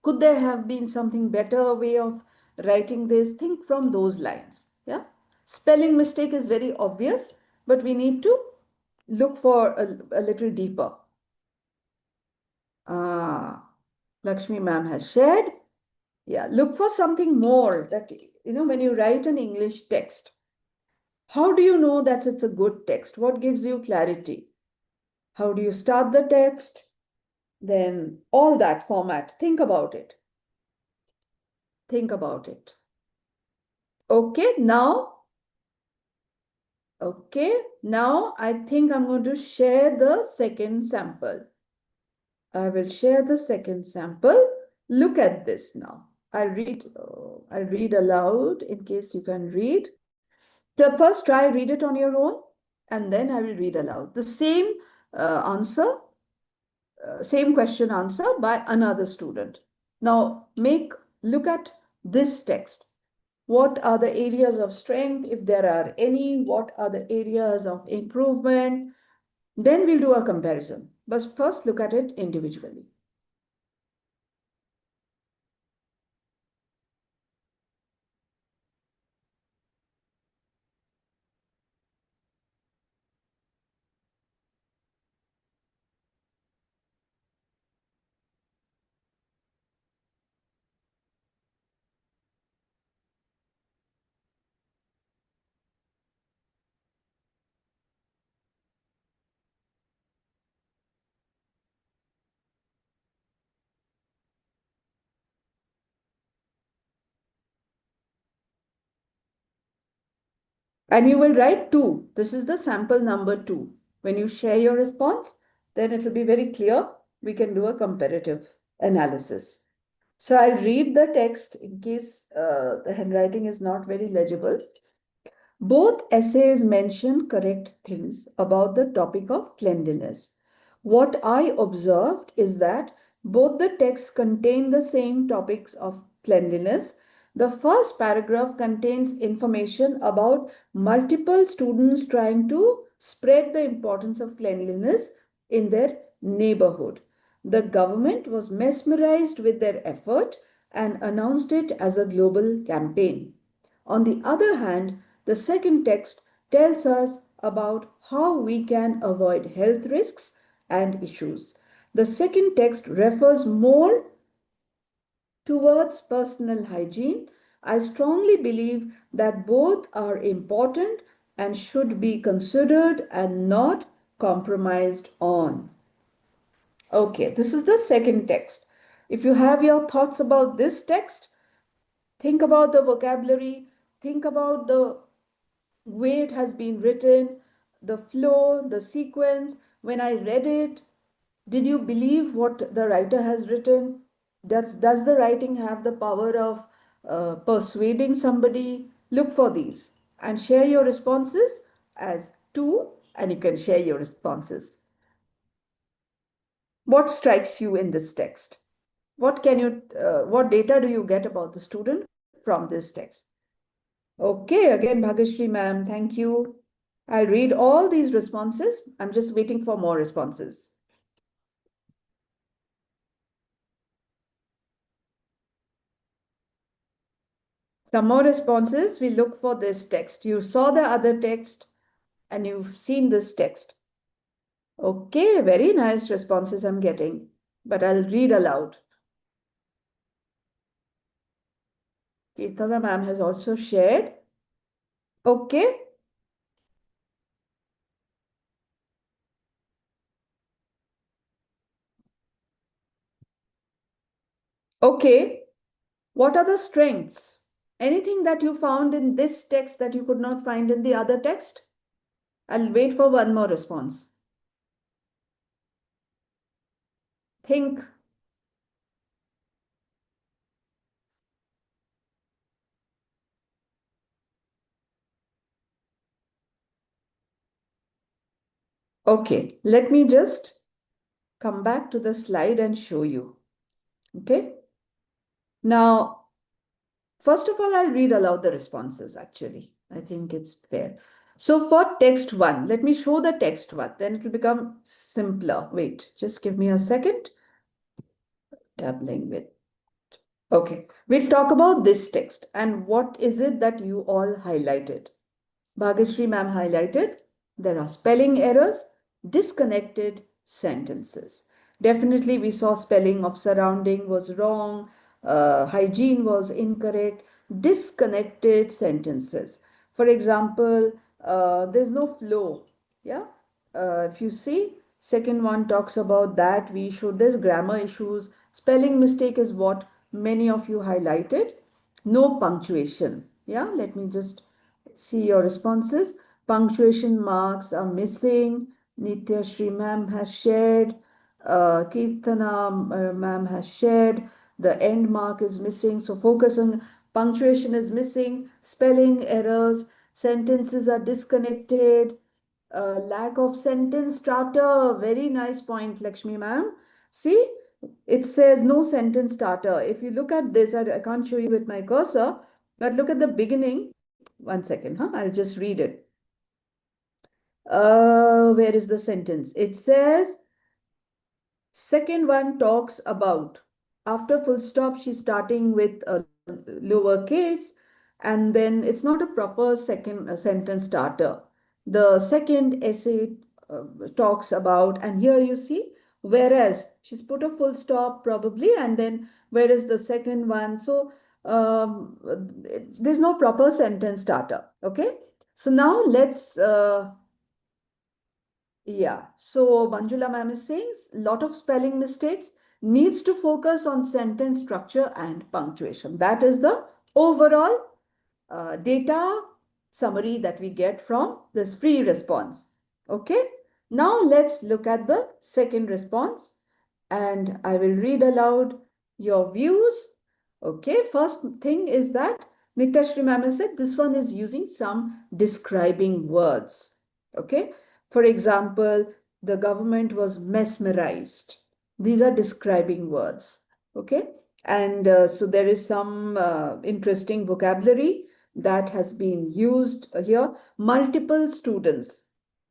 could there have been something better way of writing this? Think from those lines. Yeah. Spelling mistake is very obvious, but we need to look for a little deeper. Ah, Lakshmi ma'am has shared. Yeah, look for something more that, when you write an English text, how do you know that it's a good text? What gives you clarity? How do you start the text? then all that format. Think about it. Think about it. Okay, now I think I'm going to share the second sample. I will share the second sample. Look at this now. I'll read aloud in case you can read. The first try read it on your own, and then I will read aloud. The same answer, same question answer by another student. Now look at this text. What are the areas of strength, if there are any? What are the areas of improvement? Then we'll do a comparison. But first, look at it individually. And you will write two. This is the sample number two. When you share your response, then it will be very clear. We can do a comparative analysis. So I'll read the text in case the handwriting is not very legible. Both essays mention correct things about the topic of cleanliness. What I observed is that both the texts contain the same topics of cleanliness. The first paragraph contains information about multiple students trying to spread the importance of cleanliness in their neighborhood. The government was mesmerized with their effort and announced it as a global campaign. On the other hand, the second text tells us about how we can avoid health risks and issues. The second text refers more towards personal hygiene. I strongly believe that both are important and should be considered and not compromised on. Okay, this is the second text. If you have your thoughts about this text, think about the vocabulary, think about the way it has been written, the flow, the sequence. When I read it, did you believe what the writer has written? Does the writing have the power of persuading somebody? Look for these and share your responses as two, and you can share your responses. What strikes you in this text? What data do you get about the student from this text? Okay, again, Bhagashri ma'am, thank you. I'll read all these responses. I'm just waiting for more responses. Some more responses. We look for this text. You saw the other text and you've seen this text. Okay, very nice responses I'm getting, but I'll read aloud. Kirtana ma'am has also shared. Okay. Okay. What are the strengths? Anything that you found in this text that you could not find in the other text? I'll wait for one more response. Think. Okay, let me just come back to the slide and show you. Okay. Now, first of all, I'll read aloud the responses actually. I think it's fair. So for text one, let me show the text one, then it will become simpler. Wait, just give me a second. Dabbling with. Okay, we'll talk about this text and what is it that you all highlighted. Bhagashri ma'am highlighted there are spelling errors, disconnected sentences. Definitely, we saw spelling of surrounding was wrong, hygiene was incorrect, disconnected sentences. For example, there's no flow. Yeah, if you see, Second one talks about that we should, there's grammar issues. Spelling mistake is what many of you highlighted. No punctuation. Yeah, let me just see your responses. Punctuation marks are missing. Nitya Shri ma'am has shared. Kirtana ma'am has shared. The end mark is missing. So focus on punctuation is missing. Spelling errors. Sentences are disconnected. Lack of sentence starter. Very nice point, Lakshmi ma'am. See, it says no sentence starter. If you look at this, I can't show you with my cursor, but look at the beginning. One second, huh? I'll just read it. Where is the sentence? It says, second one talks about, after full stop, she's starting with a lower case, and then it's not a proper second sentence starter. The second essay talks about, and here you see, whereas she's put a full stop probably, and then whereas the second one. So there's no proper sentence starter. Okay. So now let's yeah, so Manjula ma'am is saying lot of spelling mistakes, needs to focus on sentence structure and punctuation. That is the overall data summary that we get from this free response. Okay, now let's look at the second response and I will read aloud your views. Okay, first thing is that Nityashri ma'am has said this one is using some describing words. Okay, for example, the government was mesmerized. These are describing words. Okay, and so there is some interesting vocabulary that has been used here. Multiple students.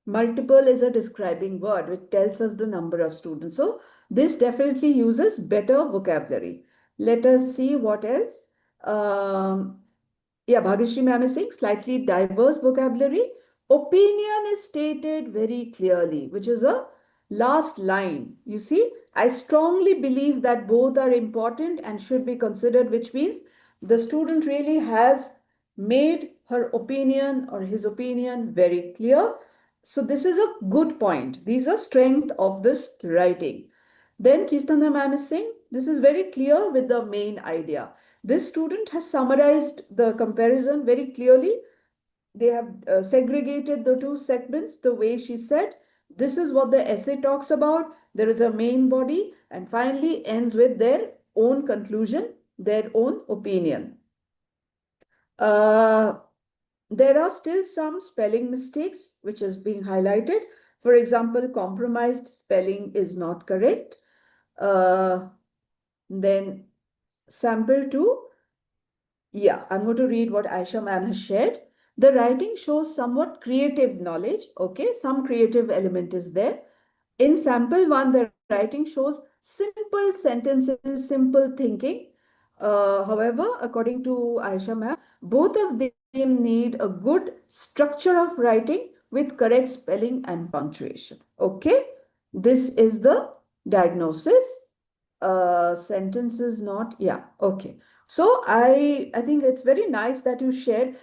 Multiple is a describing word which tells us the number of students. So this definitely uses better vocabulary. Let us see what else. Um, yeah, Bhagyashree ma'am is saying slightly diverse vocabulary. Opinion is stated very clearly, which is a last line. You see, I strongly believe that both are important and should be considered, which means the student really has made her opinion or his opinion very clear. So this is a good point. These are strength of this writing. Then Kirtana ma'am is saying this is very clear with the main idea. This student has summarized the comparison very clearly. They have segregated the two segments the way she said. This is what the essay talks about. There is a main body and finally ends with their own conclusion, their own opinion. Uh, there are still some spelling mistakes which is being highlighted. For example, compromised spelling is not correct. Then sample 2. Yeah, I'm going to read what Aisha ma'am has shared. The writing shows somewhat creative knowledge. Okay, some creative element is there. In sample 1, the writing shows simple sentences, simple thinking. However, according to Aisha ma'am, both of them need a good structure of writing with correct spelling and punctuation. Okay, this is the diagnosis. Sentences not, yeah, okay. So I think it's very nice that you shared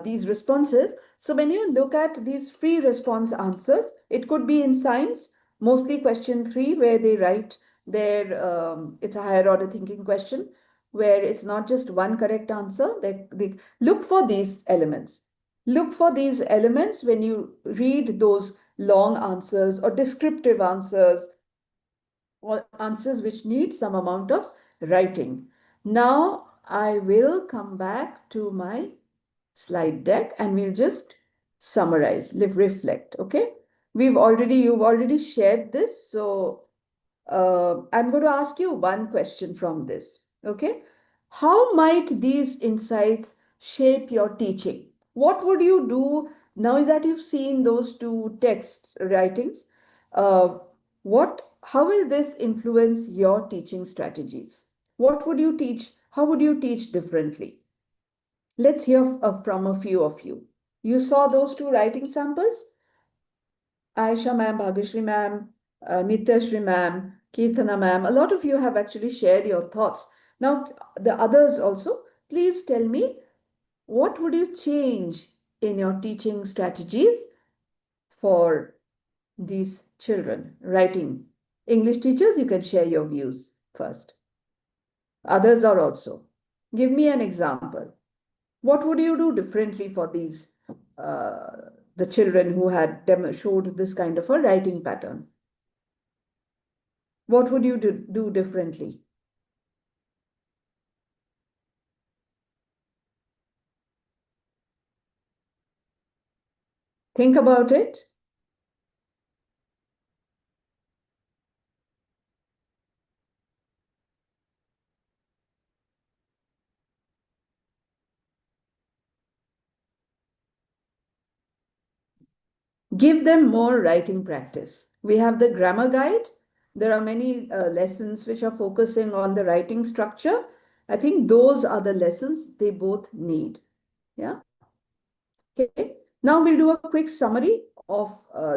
these responses. So when you look at these free response answers, it could be in science, mostly question 3, where they write their, it's a higher order thinking question, where it's not just one correct answer. They look for these elements. Look for these elements when you read those long answers or descriptive answers or answers which need some amount of writing. Now I will come back to my slide deck and we'll just summarize, reflect. Okay. You've already shared this. So I'm going to ask you one question from this. Okay. How might these insights shape your teaching? What would you do now that you've seen those two text writings? Uh, how will this influence your teaching strategies? What would you teach? How would you teach differently? Let's hear from a few of you. You saw those two writing samples? Aisha ma'am, Bhagyashree ma'am, Nityashri ma'am, Kirtana ma'am. A lot of you have actually shared your thoughts. Now, the others also, please tell me what would you change in your teaching strategies for these children writing. English teachers, you can share your views first. Others are also. Give me an example. What would you do differently for these, the children who had showed this kind of a writing pattern? What would you do differently? Think about it. Give them more writing practice. We have the grammar guide. There are many lessons which are focusing on the writing structure. I think those are the lessons they both need. Yeah. Okay. Now we'll do a quick summary of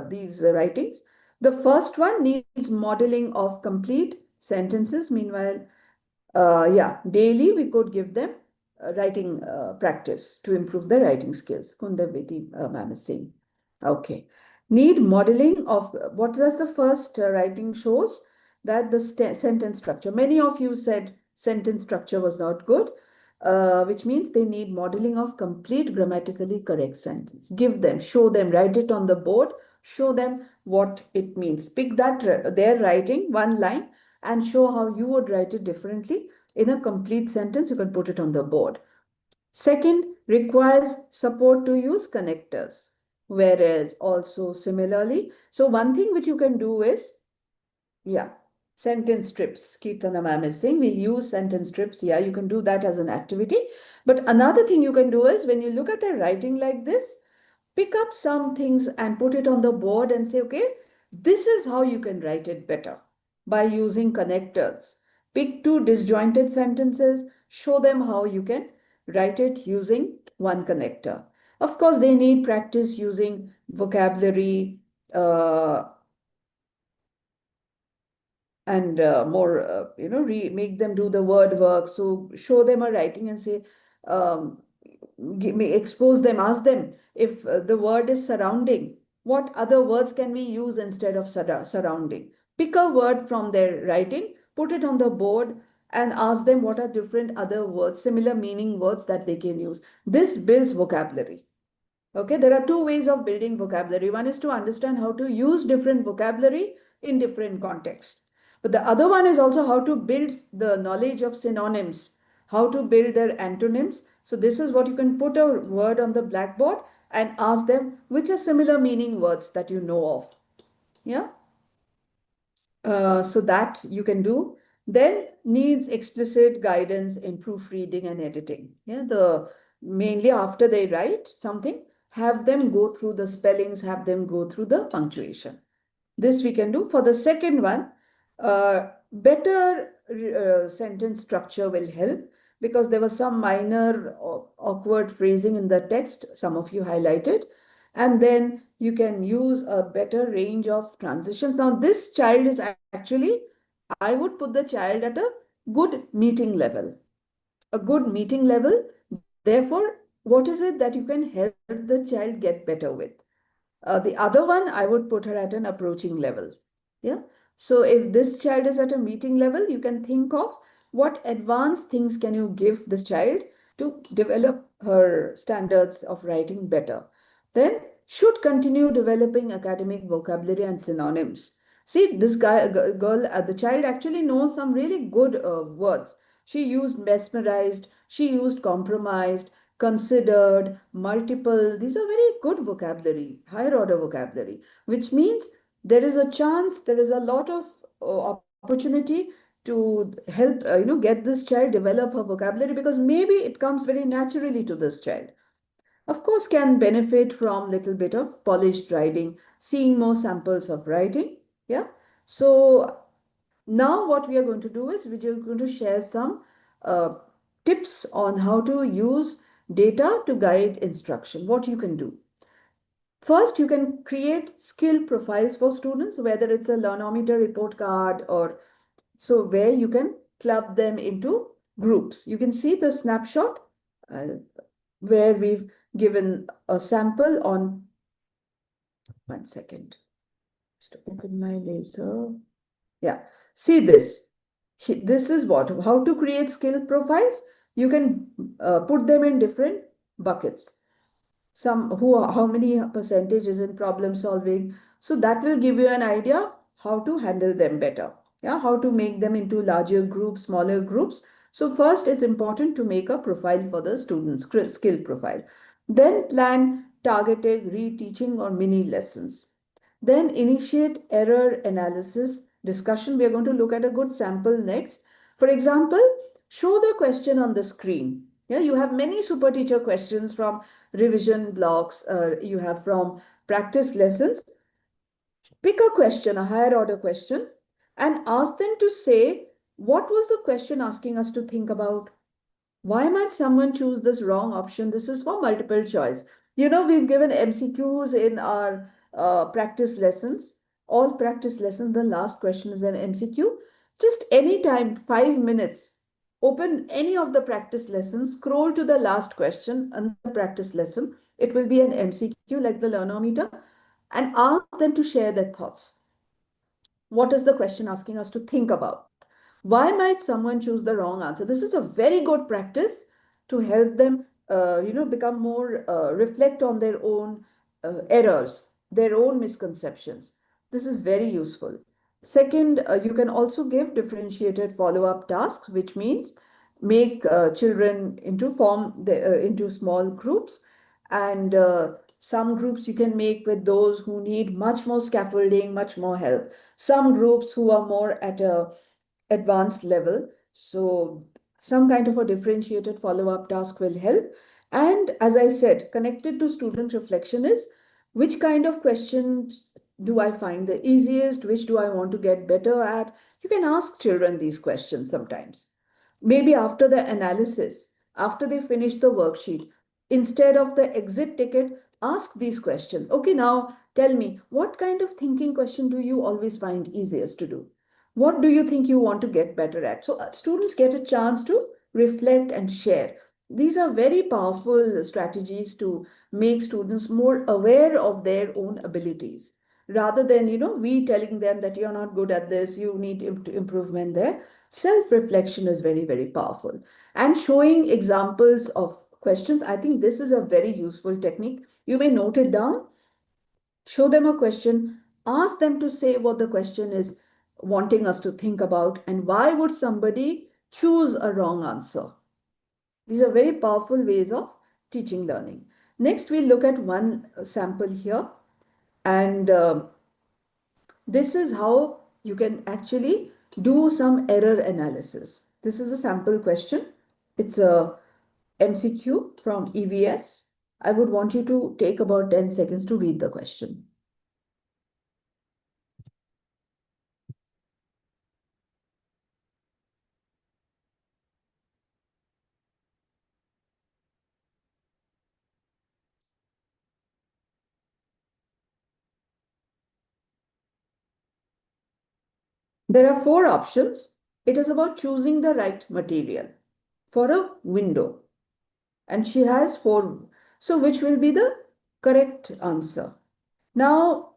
these writings. The first one needs modeling of complete sentences. Meanwhile, yeah, daily we could give them writing practice to improve their writing skills. Kundaviti ma'am is saying. Okay. Need modeling of what does the first writing shows that the sentence structure. Many of you said sentence structure was not good, which means they need modeling of complete grammatically correct sentence. Give them, show them, write it on the board, show them what it means. Pick that their writing, one line, and show how you would write it differently in a complete sentence. You can put it on the board. Second, requires support to use connectors. Whereas also similarly, so one thing which you can do is, yeah, sentence strips. Kirtana ma'am is saying we'll use sentence strips. Yeah, you can do that as an activity. But another thing you can do is when you look at a writing like this, pick up some things and put it on the board and say, okay, this is how you can write it better by using connectors. Pick two disjointed sentences, show them how you can write it using one connector. Of course, they need practice using vocabulary, and more, make them do the word work. So show them a writing and say, um, expose them, ask them if the word is surrounding, what other words can we use instead of surrounding? Pick a word from their writing, put it on the board, and ask them what are different other words, similar meaning words that they can use. This builds vocabulary. Okay, there are two ways of building vocabulary. One is to understand how to use different vocabulary in different contexts. But the other one is also how to build the knowledge of synonyms, how to build their antonyms. So this is what you can put a word on the blackboard and ask them which are similar meaning words that you know of. Yeah. So that you can do. Then needs explicit guidance in proofreading and editing. Yeah, the mainly after they write something, have them go through the spellings, have them go through the punctuation. This we can do. For the second one, better sentence structure will help because there was some minor awkward phrasing in the text, some of you highlighted, and then you can use a better range of transitions. Now, this child is actually, I would put the child at a good meeting level. A good meeting level. Therefore, what is it that you can help the child get better with? The other one, I would put her at an approaching level. Yeah. So if this child is at a meeting level, you can think of what advanced things can you give this child to develop her standards of writing better. Then should continue developing academic vocabulary and synonyms. See, this girl, the child actually knows some really good words. She used mesmerized, she used compromised, considered, multiple. These are very good vocabulary, higher order vocabulary, which means there is a chance, there is a lot of opportunity to help, get this child develop her vocabulary because maybe it comes very naturally to this child. Of course, can benefit from little bit of polished writing, seeing more samples of writing. Yeah. So now what we are going to do is we are going to share some uh, tips on how to use data to guide instruction, what you can do. First, you can create skill profiles for students, whether it's a learnometer report card or so where you can club them into groups. You can see the snapshot uh, where we've given a sample on, one second. Just open my laser. Yeah. See this. This is what, how to create skill profiles. You can put them in different buckets. Some who how many percentage is in problem solving. So that will give you an idea how to handle them better. Yeah, how to make them into larger groups, smaller groups. So first it's important to make a profile for the students, skill profile. Then plan targeted reteaching or mini lessons. Then initiate error analysis discussion. We are going to look at a good sample next. For example, show the question on the screen. Yeah, you have many super teacher questions from revision blocks, you have from practice lessons. Pick a question, a higher order question, and ask them to say, what was the question asking us to think about? Why might someone choose this wrong option? This is for multiple choice. We've given MCQs in our practice lessons. All practice lessons, the last question is an MCQ. Just anytime, 5 minutes, open any of the practice lessons, scroll to the last question and the practice lesson. It will be an MCQ like the learnometer, and ask them to share their thoughts. What is the question asking us to think about? Why might someone choose the wrong answer? This is a very good practice to help them, become more, reflect on their own errors, their own misconceptions. This is very useful. Second, you can also give differentiated follow-up tasks, which means make children into small groups, and some groups you can make with those who need much more scaffolding, much more help. Some groups who are more at a advanced level. So some kind of a differentiated follow-up task will help. And as I said, connected to student reflection is, which kind of questions do I find the easiest? Which do I want to get better at? You can ask children these questions sometimes. Maybe after the analysis, after they finish the worksheet, instead of the exit ticket, ask these questions. Okay, now tell me, what kind of thinking question do you always find easiest to do? What do you think you want to get better at? So students get a chance to reflect and share. These are very powerful strategies to make students more aware of their own abilities rather than, we telling them that you're not good at this, you need improvement there. Self reflection is very, very powerful. And showing examples of questions, I think this is a very useful technique. You may note it down, show them a question, ask them to say what the question is wanting us to think about, and why would somebody choose a wrong answer. These are very powerful ways of teaching learning. Next, we look at one sample here, and this is how you can actually do some error analysis. This is a sample question. It's a MCQ from EVS. I would want you to take about 10 seconds to read the question. There are four options. It is about choosing the right material for a window. And she has four. So, which will be the correct answer? Now,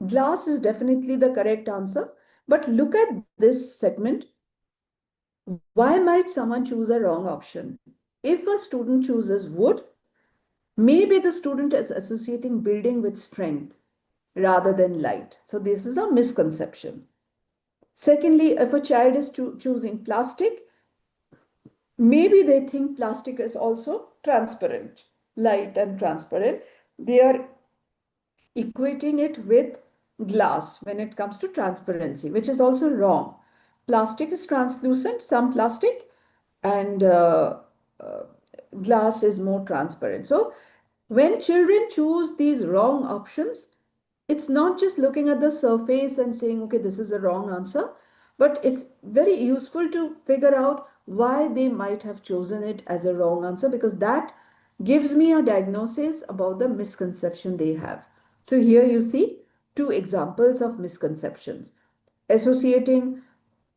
glass is definitely the correct answer. But look at this segment. Why might someone choose a wrong option? If a student chooses wood, maybe the student is associating building with strength rather than light. So, this is a misconception. Secondly, if a child is choosing plastic, maybe they think plastic is also transparent, light and transparent. They are equating it with glass when it comes to transparency, which is also wrong. Plastic is translucent, some plastic, and uh, glass is more transparent. So, when children choose these wrong options, it's not just looking at the surface and saying, okay, this is a wrong answer, but it's very useful to figure out why they might have chosen it as a wrong answer, because that gives me a diagnosis about the misconception they have. So here you see two examples of misconceptions. Associating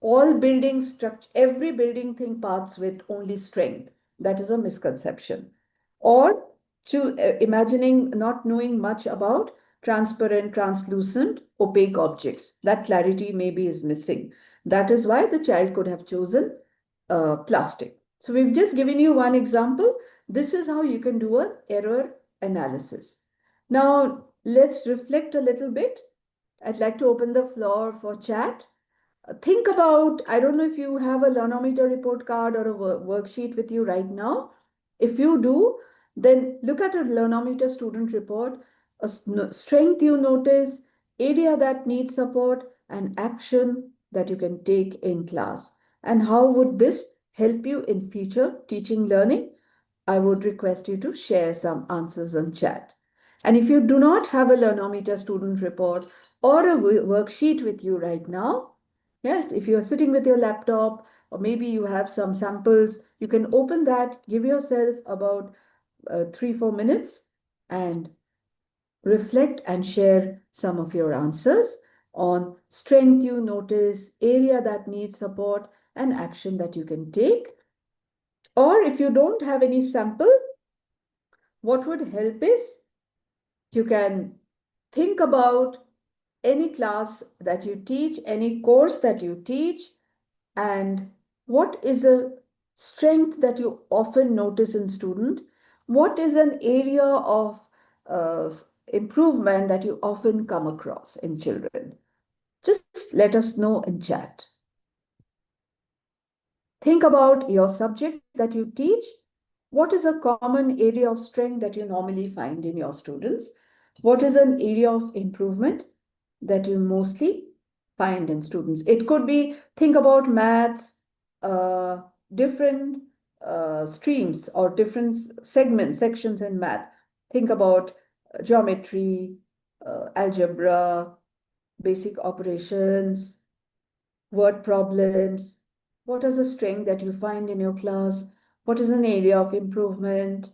all building structure, every building thing parts with only strength. That is a misconception. Or to imagining not knowing much about transparent, translucent, opaque objects. That clarity maybe is missing. That is why the child could have chosen plastic. So we've just given you one example. This is how you can do an error analysis. Now, let's reflect a little bit. I'd like to open the floor for chat. Think about, I don't know if you have a learnometer report card or a worksheet with you right now. If you do, then look at a learnometer student report, a strength you notice, area that needs support, and action that you can take in class. And how would this help you in future teaching learning? I would request you to share some answers on chat. And if you do not have a learnometer student report or a worksheet with you right now, yes, if you're sitting with your laptop or maybe you have some samples, you can open that, give yourself about 3-4 minutes and reflect and share some of your answers on strength you notice, area that needs support, and action that you can take. Or if you don't have any sample, what would help is you can think about any class that you teach, any course that you teach, and what is a strength that you often notice in student? What is an area of improvement that you often come across in children? Just let us know in chat. Think about your subject that you teach. What is a common area of strength that you normally find in your students? What is an area of improvement that you mostly find in students? It could be, think about maths, uh, different streams or different segments, sections in math. Think about geometry, algebra, basic operations, word problems. What is the strength that you find in your class? What is an area of improvement?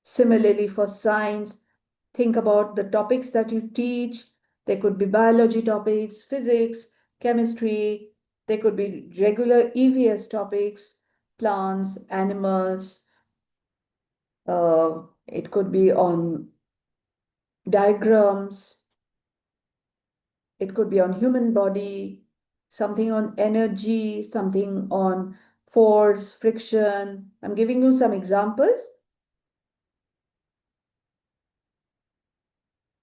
Similarly, for science, think about the topics that you teach. There could be biology topics, physics, chemistry. There could be regular EVS topics, plants, animals. It could be on diagrams. It could be on human body, something on energy, something on force, friction. I'm giving you some examples.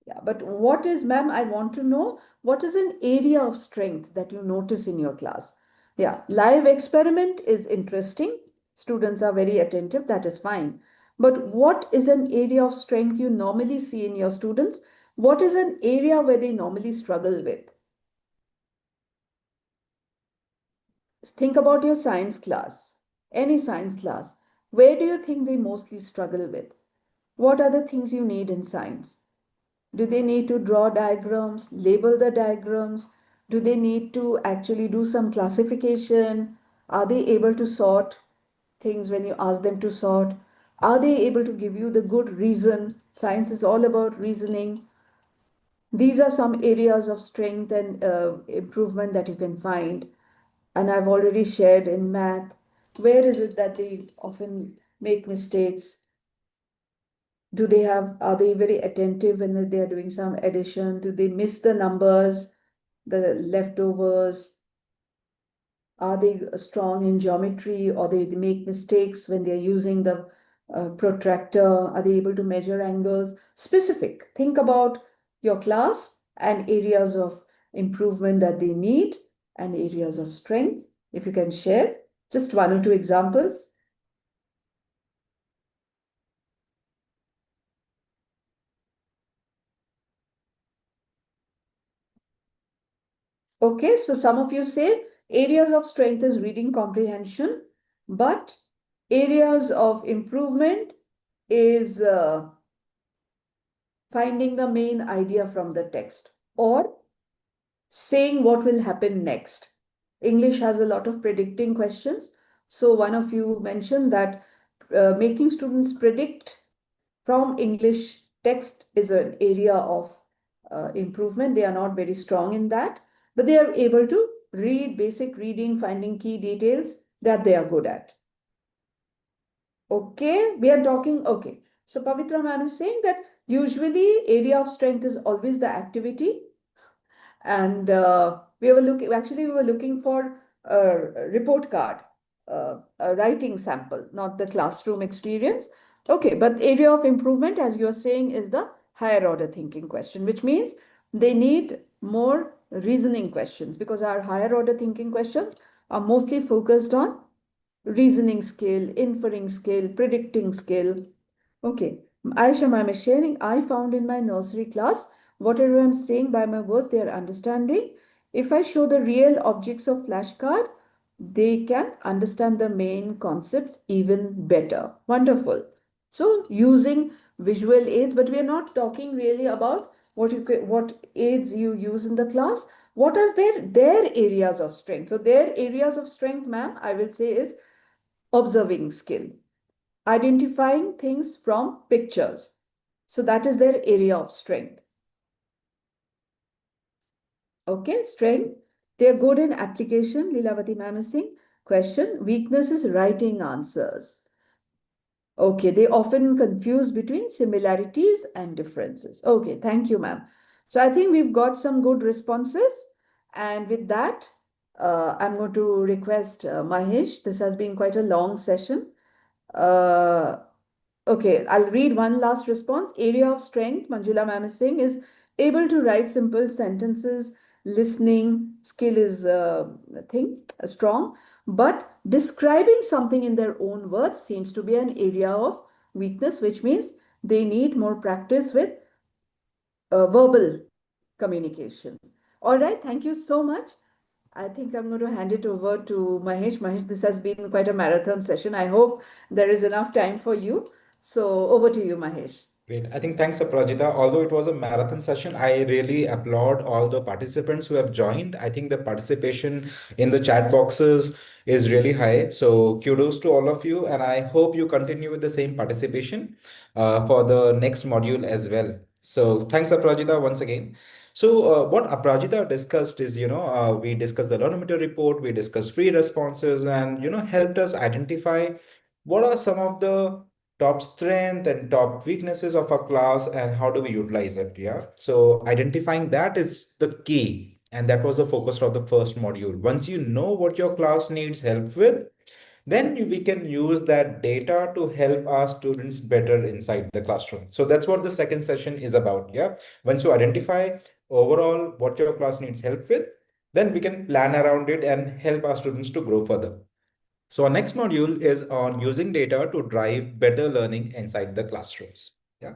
Yeah, but what is, ma'am, I want to know, what is an area of strength that you notice in your class? Yeah, live experiment is interesting. Students are very attentive, that is fine. But what is an area of strength you normally see in your students? What is an area where they normally struggle with? Think about your science class, any science class. Where do you think they mostly struggle with? What are the things you need in science? Do they need to draw diagrams, label the diagrams? Do they need to actually do some classification? Are they able to sort things when you ask them to sort? Are they able to give you the good reason? Science is all about reasoning. These are some areas of strength and improvement that you can find. And I've already shared in math. Where is it that they often make mistakes? Are they very attentive when they are doing some addition? Do they miss the numbers, the leftovers? Are they strong in geometry or they make mistakes when they're using the protractor? Are they able to measure angles? Specific. Think about your class and areas of improvement that they need and areas of strength. If you can share just one or two examples. Okay, so some of you say areas of strength is reading comprehension, but areas of improvement is finding the main idea from the text or saying what will happen next. English has a lot of predicting questions. So one of you mentioned that making students predict from English text is an area of improvement. They are not very strong in that, but they are able to read basic reading, finding key details that they are good at. Okay, we are talking, okay. So Pavitra ma'am is saying that usually area of strength is always the activity, and we were looking for a report card, a writing sample, not the classroom experience. Okay, but area of improvement, as you're saying, is the higher order thinking question, which means they need more reasoning questions, because our higher order thinking questions are mostly focused on reasoning skill, inferring skill, predicting skill. Okay. Aisha ma'am is sharing, I found in my nursery class, whatever I'm saying by my words, they are understanding. If I show the real objects of flashcard, they can understand the main concepts even better. Wonderful. So using visual aids, but we are not talking really about what aids you use in the class. What are their areas of strength? So their areas of strength, ma'am, I will say is observing skill, identifying things from pictures. So that is their area of strength. Okay, strength. They are good in application, Lilavati ma'am is saying. Question, weakness is writing answers. Okay, they often confuse between similarities and differences. Okay, thank you, ma'am. So I think we've got some good responses. And with that, I'm going to request Mahesh. This has been quite a long session. Uh, Okay, I'll read one last response. Area of strength, Manjula ma'am is saying, is able to write simple sentences. Listening skill is strong, but describing something in their own words seems to be an area of weakness, which means they need more practice with verbal communication. All right, thank you so much. I think I'm going to hand it over to Mahesh. Mahesh, this has been quite a marathon session. I hope there is enough time for you. So over to you, Mahesh. Great. I think thanks, Aprajita. Although it was a marathon session, I really applaud all the participants who have joined. I think the participation in the chat boxes is really high. So kudos to all of you, and I hope you continue with the same participation for the next module as well. So thanks, Aprajita, once again. So what Aprajita discussed is, we discussed the learnometer report, we discussed free responses, and helped us identify what are some of the top strength and top weaknesses of a class and how do we utilize it. Yeah, so identifying that is the key, and that was the focus of the first module. Once you know what your class needs help with, then we can use that data to help our students better inside the classroom. So that's what the second session is about. Yeah, once you identify overall what your class needs help with, then we can plan around it and help our students to grow further. So our next module is on using data to drive better learning inside the classrooms. Yeah.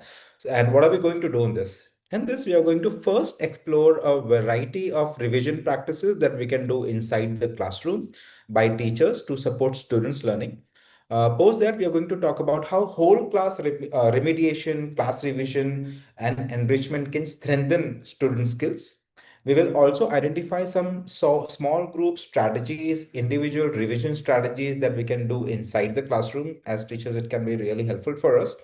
And what are we going to do in this? In this, we are going to first explore a variety of revision practices that we can do inside the classroom by teachers to support students' learning. Post that, we are going to talk about how whole class remediation, class revision, and enrichment can strengthen student skills. We will also identify some small group strategies, individual revision strategies that we can do inside the classroom. As teachers, it can be really helpful for us.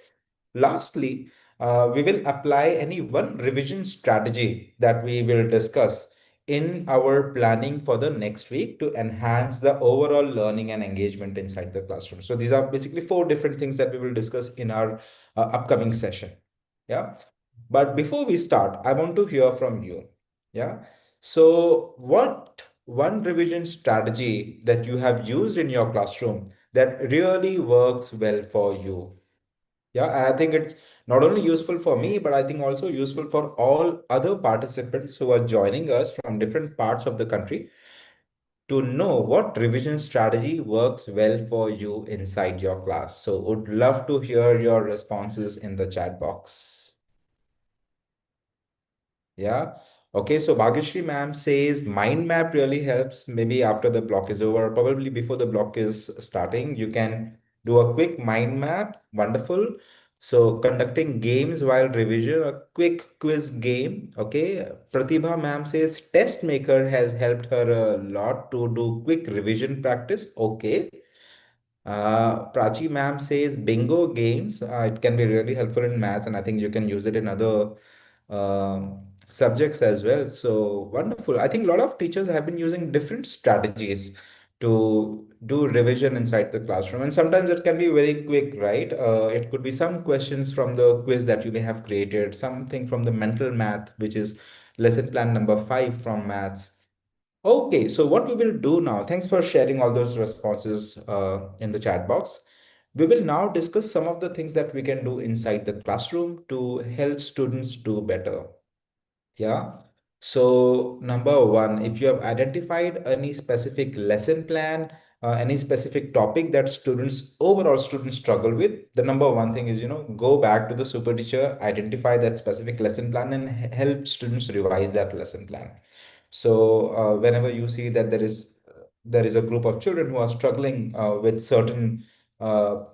Lastly, we will apply any one revision strategy that we will discuss in our planning for the next week to enhance the overall learning and engagement inside the classroom. So these are basically four different things that we will discuss in our upcoming session. Yeah. But before we start, I want to hear from you. Yeah. So, what one revision strategy that you have used in your classroom that really works well for you? Yeah. And I think it's not only useful for me, but I think also useful for all other participants who are joining us from different parts of the country to know what revision strategy works well for you inside your class. So, would love to hear your responses in the chat box. Yeah. Okay. So Bhagyashree ma'am says mind map really helps. Maybe after the block is over, probably before the block is starting, you can do a quick mind map. Wonderful. So conducting games while revision, a quick quiz game. Okay. Pratibha ma'am says test maker has helped her a lot to do quick revision practice. Okay. Prachi ma'am says bingo games. It can be really helpful in maths, and I think you can use it in other subjects as well. So wonderful. I think a lot of teachers have been using different strategies to do revision inside the classroom. And sometimes it can be very quick, right? It could be some questions from the quiz that you may have created, something from the mental math, which is lesson plan number 5 from maths. Okay, so what we will do now, thanks for sharing all those responses in the chat box. We will now discuss some of the things that we can do inside the classroom to help students do better. Yeah. So number one, if you have identified any specific lesson plan, any specific topic that overall students struggle with, the number one thing is, go back to the super teacher, identify that specific lesson plan and help students revise that lesson plan. So whenever you see that there is a group of children who are struggling with certain uh,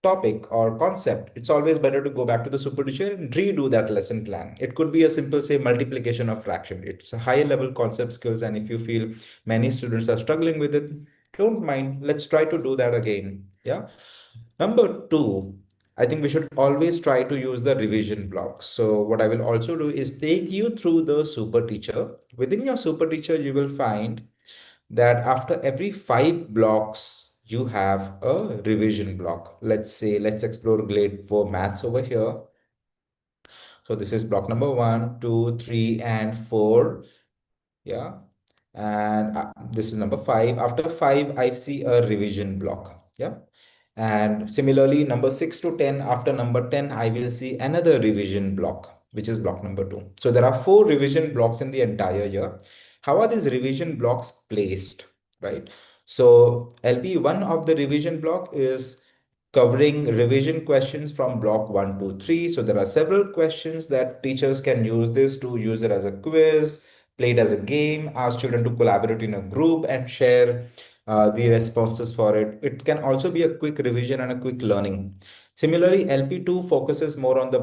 topic or concept, it's always better to go back to the super teacher and redo that lesson plan. It could be a simple, say, multiplication of fraction. It's a higher level concept skills, and if you feel many students are struggling with it, don't mind. Let's try to do that again. Yeah. Number two, I think we should always try to use the revision blocks. So what I will also do is take you through the super teacher. Within your super teacher, you will find that after every 5 blocks, you have a revision block. Let's say, let's explore grade 4 maths over here. So this is block number 1, 2, 3, and 4. Yeah. And this is number 5. After 5, I see a revision block. Yeah. And similarly, number 6 to 10, after number 10, I will see another revision block, which is block number 2. So there are 4 revision blocks in the entire year. How are these revision blocks placed, right? So LP, one of the revision block is covering revision questions from block 1 to 3. So there are several questions that teachers can use this to use it as a quiz, play it as a game, ask children to collaborate in a group and share the responses for it. It can also be a quick revision and a quick learning. Similarly, LP2 focuses more on the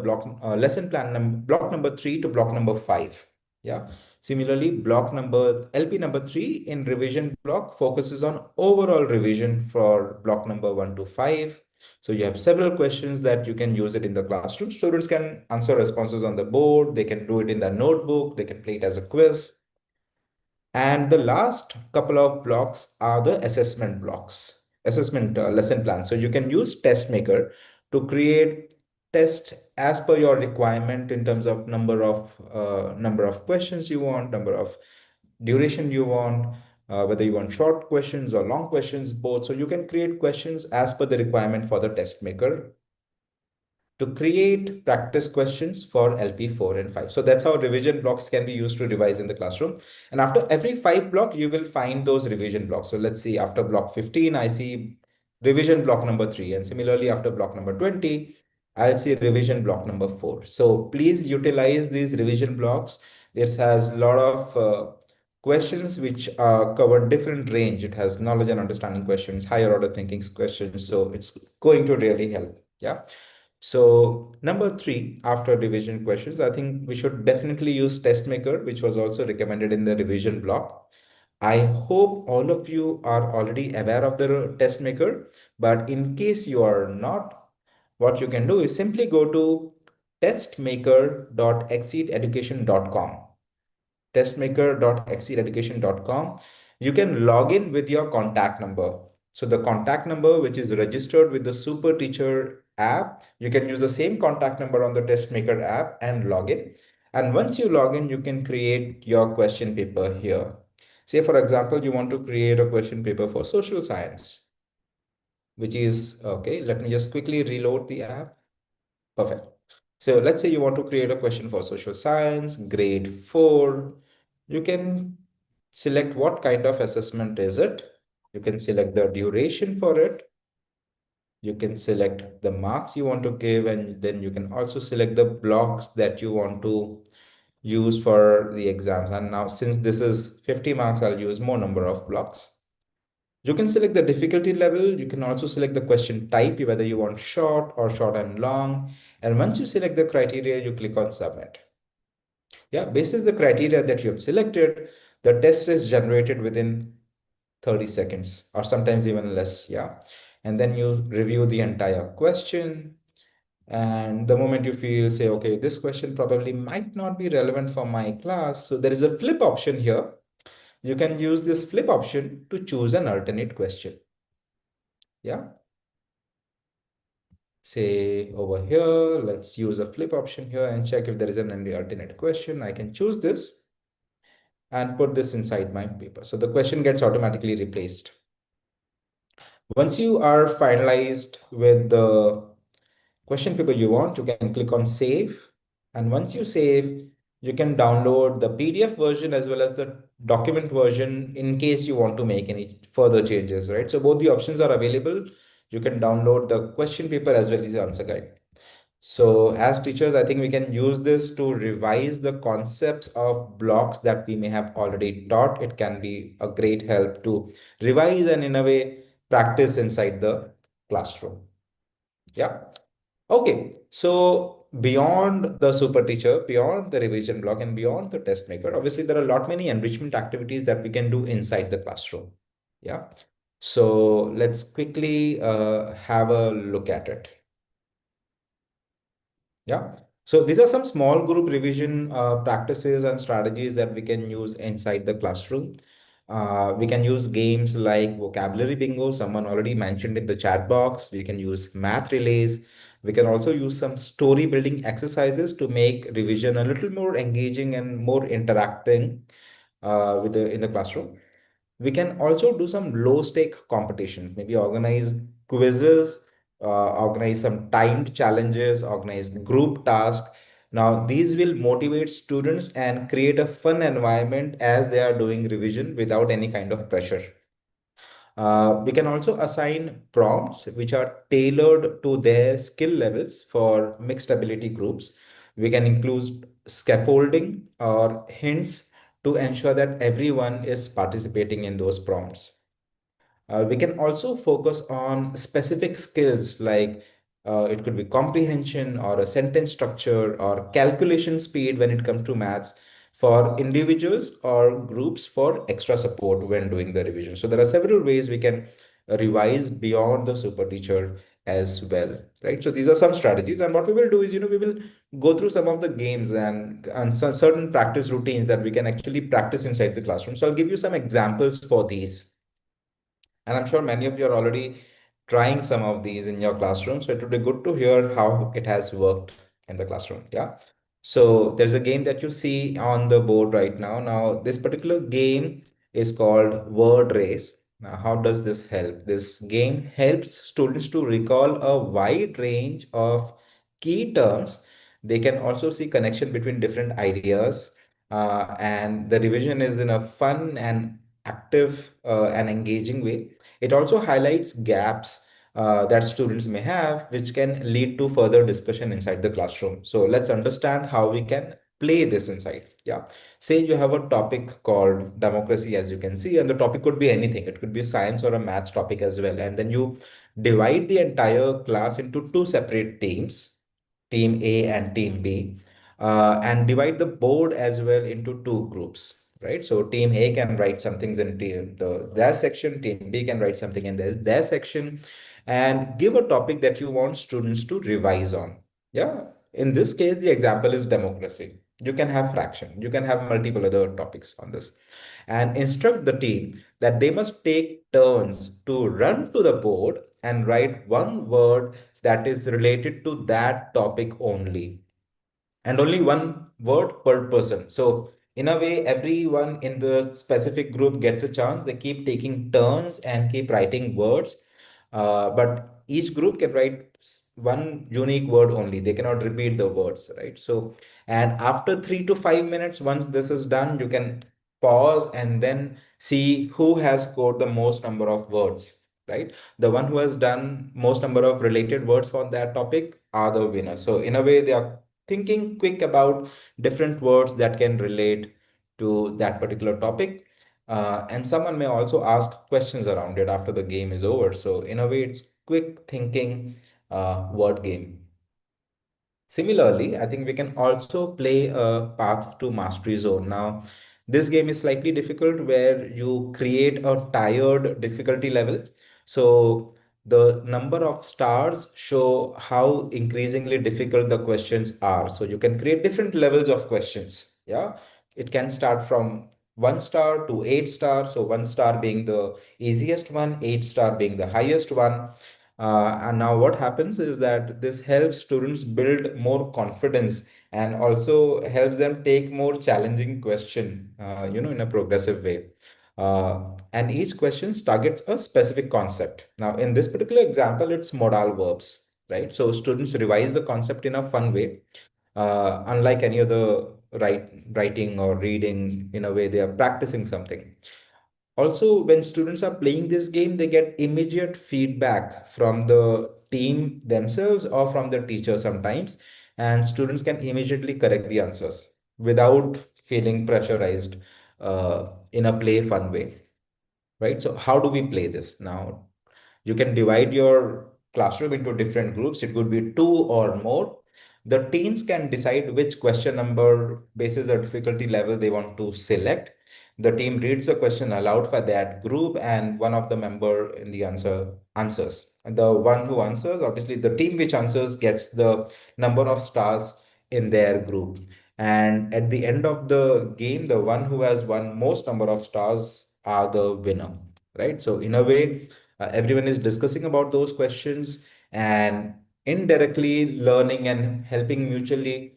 lesson plan block number 3 to block number 5. Yeah. Similarly, block number LP number 3 in revision block focuses on overall revision for block number 1 to 5. So you have several questions that you can use it in the classroom. Students can answer responses on the board. They can do it in their notebook. They can play it as a quiz. And the last couple of blocks are the assessment blocks, assessment lesson plan. So you can use test maker to create test as per your requirement in terms of number of questions you want, number of duration you want, whether you want short questions or long questions, both. So you can create questions as per the requirement for the test maker to create practice questions for LP4 and 5. So that's how revision blocks can be used to revise in the classroom. And after every 5 block, you will find those revision blocks. So let's see, after block 15, I see revision block number 3. And similarly, after block number 20, I'll see revision block number 4. So please utilize these revision blocks. This has a lot of questions which cover different range. It has knowledge and understanding questions, higher order thinking questions. So it's going to really help. Yeah. So number 3, after revision questions, I think we should definitely use test maker, which was also recommended in the revision block. I hope all of you are already aware of the test maker, but in case you are not, what you can do is simply go to testmaker.exceededucation.com, testmaker.exceededucation.com. You can log in with your contact number. So the contact number, which is registered with the Super Teacher app, you can use the same contact number on the TestMaker app and log in. And once you log in, you can create your question paper here. Say, for example, you want to create a question paper for social science, which is, okay, let me just quickly reload the app. Perfect. So let's say you want to create a question for social science, grade 4. You can select what kind of assessment is it. You can select the duration for it. You can select the marks you want to give, and then you can also select the blocks that you want to use for the exams. And now since this is 50 marks, I'll use more number of blocks. You can select the difficulty level. You can also select the question type, whether you want short or short and long. And once you select the criteria, you click on submit. Yeah, basis the criteria that you have selected, the test is generated within 30 seconds or sometimes even less. Yeah. And then you review the entire question. And the moment you feel, say, okay, this question probably might not be relevant for my class. So there is a flip option here. you can use this flip option to choose an alternate question. Yeah. Say over here, let's use a flip option here and check if there is an any alternate question. I can choose this and put this inside my paper. So the question gets automatically replaced. Once you are finalized with the question paper you want, you can click on save. And once you save, you can download the PDF version as well as the document version in case you want to make any further changes, right? So both the options are available. You can download the question paper as well as the answer guide. So as teachers, I think we can use this to revise the concepts of blocks that we may have already taught. It can be a great help to revise and in a way practice inside the classroom. Yeah. Okay. So beyond the super teacher, beyond the revision block and beyond the test maker, obviously there are a lot many enrichment activities that we can do inside the classroom. Yeah. So let's quickly have a look at it. Yeah. So these are some small group revision practices and strategies that we can use inside the classroom. We can use games like vocabulary bingo, someone already mentioned in the chat box. We can use math relays. We can also use some story building exercises to make revision a little more engaging and more interacting with in the classroom. We can also do some low stake competitions, maybe organize quizzes, organize some timed challenges, organize group tasks. Now, these will motivate students and create a fun environment as they are doing revision without any kind of pressure. We can also assign prompts which are tailored to their skill levels for mixed ability groups. We can include scaffolding or hints to ensure that everyone is participating in those prompts. We can also focus on specific skills like it could be comprehension or a sentence structure or calculation speed when it comes to maths for individuals or groups for extra support when doing the revision. So there are several ways we can revise beyond the super teacher as well, right? So these are some strategies, and what we will do is, we will go through some of the games and some certain practice routines that we can actually practice inside the classroom. So I'll give you some examples for these. And I'm sure many of you are already trying some of these in your classroom. So it would be good to hear how it has worked in the classroom. Yeah. So there's a game that you see on the board right now. Now, this particular game is called Word Race. Now, how does this help? This game helps students to recall a wide range of key terms. They can also see connection between different ideas. And the revision is in a fun and active and engaging way. It also highlights gaps that students may have, which can lead to further discussion inside the classroom. So let's understand how we can play this inside. Yeah. Say you have a topic called democracy, as you can see, and the topic could be anything. It could be science or a maths topic as well. And then you divide the entire class into two separate teams, team A and team B, and divide the board as well into two groups, right? So team A can write some things in their section, team B can write something in their section, and give a topic that you want students to revise on. Yeah. In this case, the example is democracy. You can have fraction, you can have multiple other topics on this, and instruct the team that they must take turns to run to the board and write one word that is related to that topic only, and only one word per person. So in a way, everyone in the specific group gets a chance. They keep taking turns and keep writing words. But each group can write one unique word only. They cannot repeat the words, right? So, and after 3 to 5 minutes, once this is done, you can pause and then see who has scored the most number of words, right? The one who has done most number of related words for that topic are the winner. So in a way, they are thinking quick about different words that can relate to that particular topic. And someone may also ask questions around it after the game is over. So in a way, it's quick thinking word game. Similarly, I think we can also play a path to mastery zone. Now, this game is slightly difficult where you create a tiered difficulty level. So the number of stars show how increasingly difficult the questions are. So you can create different levels of questions. Yeah. It can start from 1 star to 8 star. So 1 star being the easiest one, 8 star being the highest one. And now what happens is that this helps students build more confidence and also helps them take more challenging question, in a progressive way. And each question targets a specific concept. Now, in this particular example, it's modal verbs, right? So students revise the concept in a fun way, unlike any other writing or reading. In a way, they are practicing something. Also, when students are playing this game, they get immediate feedback from the team themselves or from the teacher sometimes, and students can immediately correct the answers without feeling pressurized, in a play fun way, right? So how do we play this now? You can divide your classroom into different groups. It could be two or more. The teams can decide which question number basis or difficulty level they want to select. The team reads the question aloud for that group, and one of the member in the answers. And the one who answers, obviously, the team which answers gets the number of stars in their group. And at the end of the game, the one who has won most number of stars are the winner, right? So in a way, everyone is discussing about those questions and indirectly learning and helping mutually,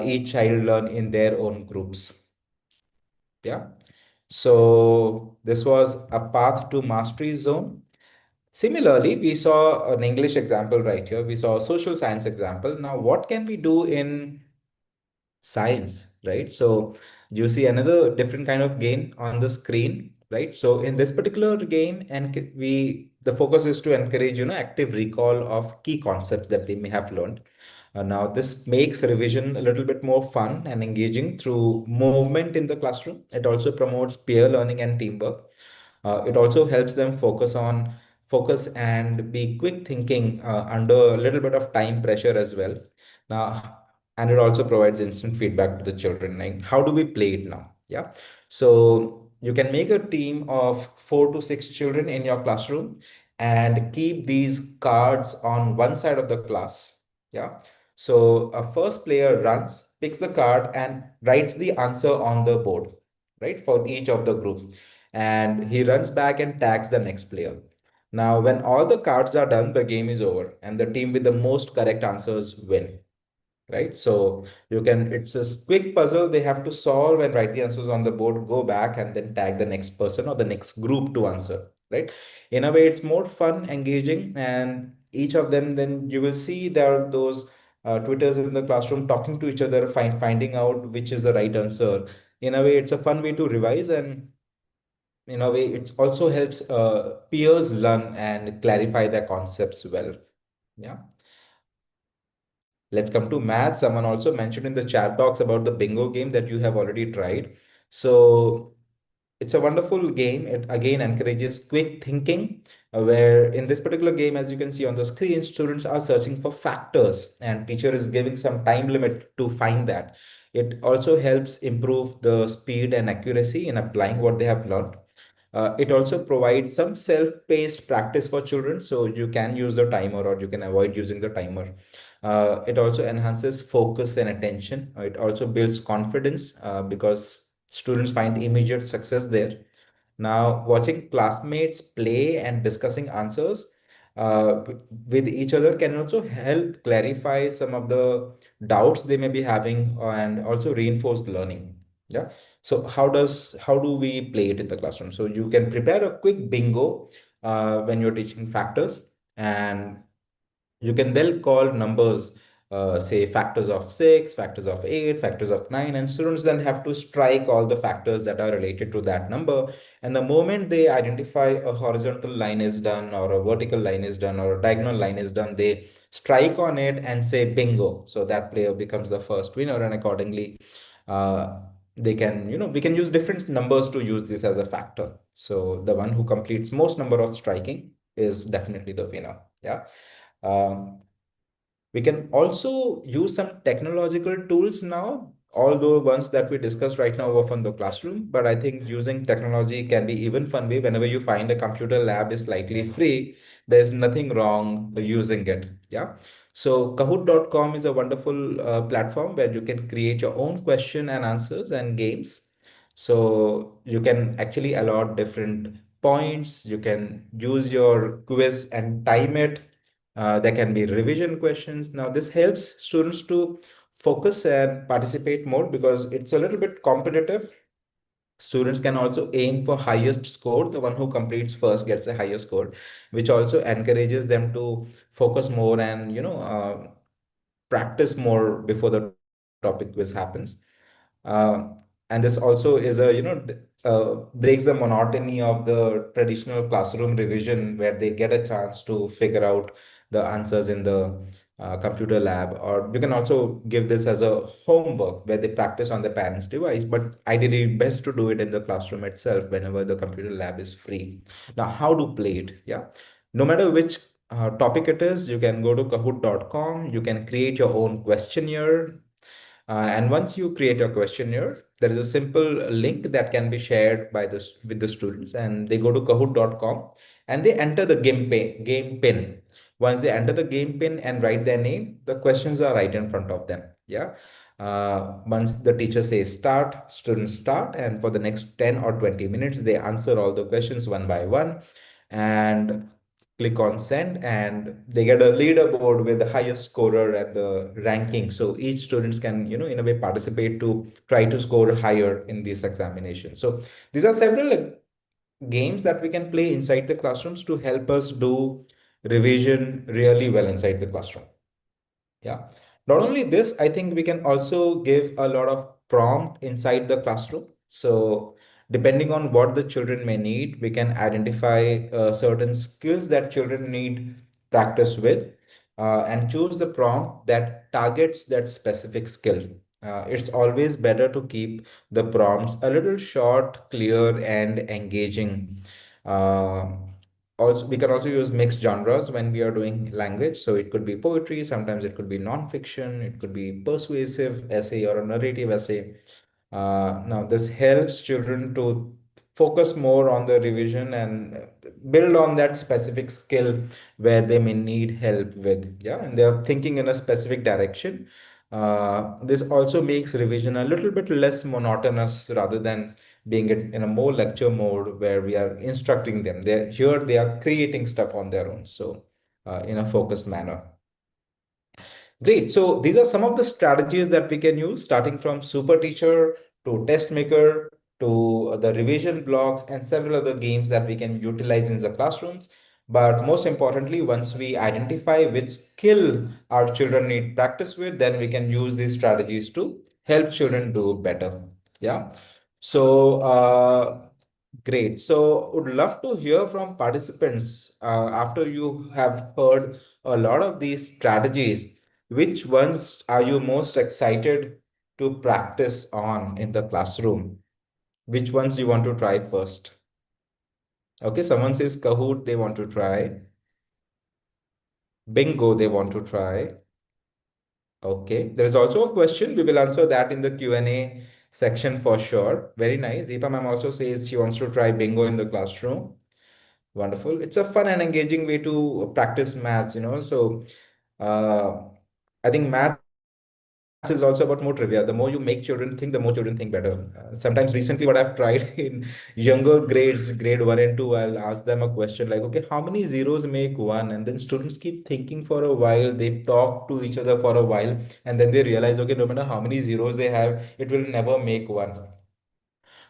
each child learn in their own groups. Yeah. So this was a path to mastery zone. Similarly, we saw an English example right here. We saw a social science example. Now, what can we do in science, right? So you see another different kind of game on the screen, right? So in this particular game, and the focus is to encourage, active recall of key concepts that they may have learned. Now this makes revision a little bit more fun and engaging through movement in the classroom. It also promotes peer learning and teamwork. It also helps them focus and be quick thinking, under a little bit of time pressure as well. Now, and it also provides instant feedback to the children. Like, how do we play it now? Yeah. So you can make a team of 4 to 6 children in your classroom and keep these cards on one side of the class. Yeah. So a first player runs, picks the card, and writes the answer on the board, right, for each of the group. And he runs back and tags the next player. Now, when all the cards are done, the game is over, and the team with the most correct answers win, right? So it's a quick puzzle they have to solve and write the answers on the board, go back and then tag the next person or the next group to answer, right? In a way, it's more fun, engaging, and each of them, then you will see there are those Twitters in the classroom talking to each other, finding out which is the right answer. In a way, it's a fun way to revise, and in a way, it also helps peers learn and clarify their concepts well. Yeah. Let's come to math. Someone also mentioned in the chat box about the bingo game that you have already tried. So it's a wonderful game. It again encourages quick thinking, where in this particular game, as you can see on the screen, students are searching for factors and teacher is giving some time limit to find that. It also helps improve the speed and accuracy in applying what they have learned. It also provides some self-paced practice for children, so you can use the timer or you can avoid using the timer. It also enhances focus and attention. It also builds confidence, because students find immediate success there. Now, watching classmates play and discussing answers with each other can also help clarify some of the doubts they may be having, and also reinforce the learning. Yeah. So how do we play it in the classroom? So you can prepare a quick bingo when you're teaching factors, and you can then call numbers, say factors of 6, factors of 8, factors of 9, and students then have to strike all the factors that are related to that number. And the moment they identify a horizontal line is done, or a vertical line is done, or a diagonal line is done, they strike on it and say bingo. So that player becomes the first winner, and accordingly, uh, we can use different numbers to use this as a factor. So the one who completes most number of striking is definitely the winner. Yeah. Um, we can also use some technological tools now, although ones that we discussed right now were from the classroom, but I think using technology can be even fun way. Whenever you find a computer lab is slightly free, there's nothing wrong using it. Yeah. So Kahoot.com is a wonderful platform where you can create your own question and answers and games. So you can actually allot different points. You can use your quiz and time it. There can be revision questions. Now, this helps students to focus and participate more because it's a little bit competitive. Students can also aim for highest score. The one who completes first gets a higher score, which also encourages them to focus more and practice more before the topic quiz happens. Uh, and this also is a breaks the monotony of the traditional classroom revision where they get a chance to figure out the answers in the computer lab. Or you can also give this as a homework where they practice on the parent's device, but ideally best to do it in the classroom itself whenever the computer lab is free. Now, how to play it? Yeah, no matter which topic it is, you can go to kahoot.com. You can create your own questionnaire. And once you create your questionnaire, there is a simple link that can be shared by this with the students, and they go to kahoot.com and they enter the game pin. Once they enter the game pin and write their name, the questions are right in front of them. Yeah. Once the teacher says start, students start, and for the next 10 or 20 minutes, they answer all the questions one by one. And click on send, and they get a leaderboard with the highest scorer at the ranking. So each students can in a way participate to try to score higher in this examination. So these are several games that we can play inside the classrooms to help us do revision really well inside the classroom. Yeah. Not only this, I think we can also give a lot of prompt inside the classroom. So depending on what the children may need, we can identify certain skills that children need practice with, and choose the prompt that targets that specific skill. It's always better to keep the prompts a little short, clear, and engaging. Uh, Also, we can also use mixed genres when we are doing language. So it could be poetry, sometimes it could be non-fiction, it could be persuasive essay or a narrative essay. Now, this helps children to focus more on the revision and build on that specific skill where they may need help with. Yeah, and they are thinking in a specific direction. This also makes revision a little bit less monotonous rather than being in a more lecture mode where we are instructing them. They are creating stuff on their own. So in a focused manner. Great. So these are some of the strategies that we can use, starting from super teacher to test maker to the revision blocks and several other games that we can utilize in the classrooms. But most importantly, once we identify which skill our children need practice with, then we can use these strategies to help children do better. Yeah. So, great. So, would love to hear from participants after you have heard a lot of these strategies. Which ones are you most excited to practice on in the classroom? Which ones you want to try first? Okay, someone says Kahoot, they want to try. Bingo, they want to try. Okay, there is also a question. We will answer that in the Q&A section for sure. Very nice. Deepa ma'am also says she wants to try bingo in the classroom. Wonderful. It's a fun and engaging way to practice maths. So uh, I think maths is also about more trivia. The more you make children think, the more children think better. Sometimes recently, what I've tried in younger grades, grade 1 and 2, I'll ask them a question like, okay, how many zeros make one? And then students keep thinking for a while. They talk to each other for a while, and then they realize, okay, no matter how many zeros they have, it will never make one.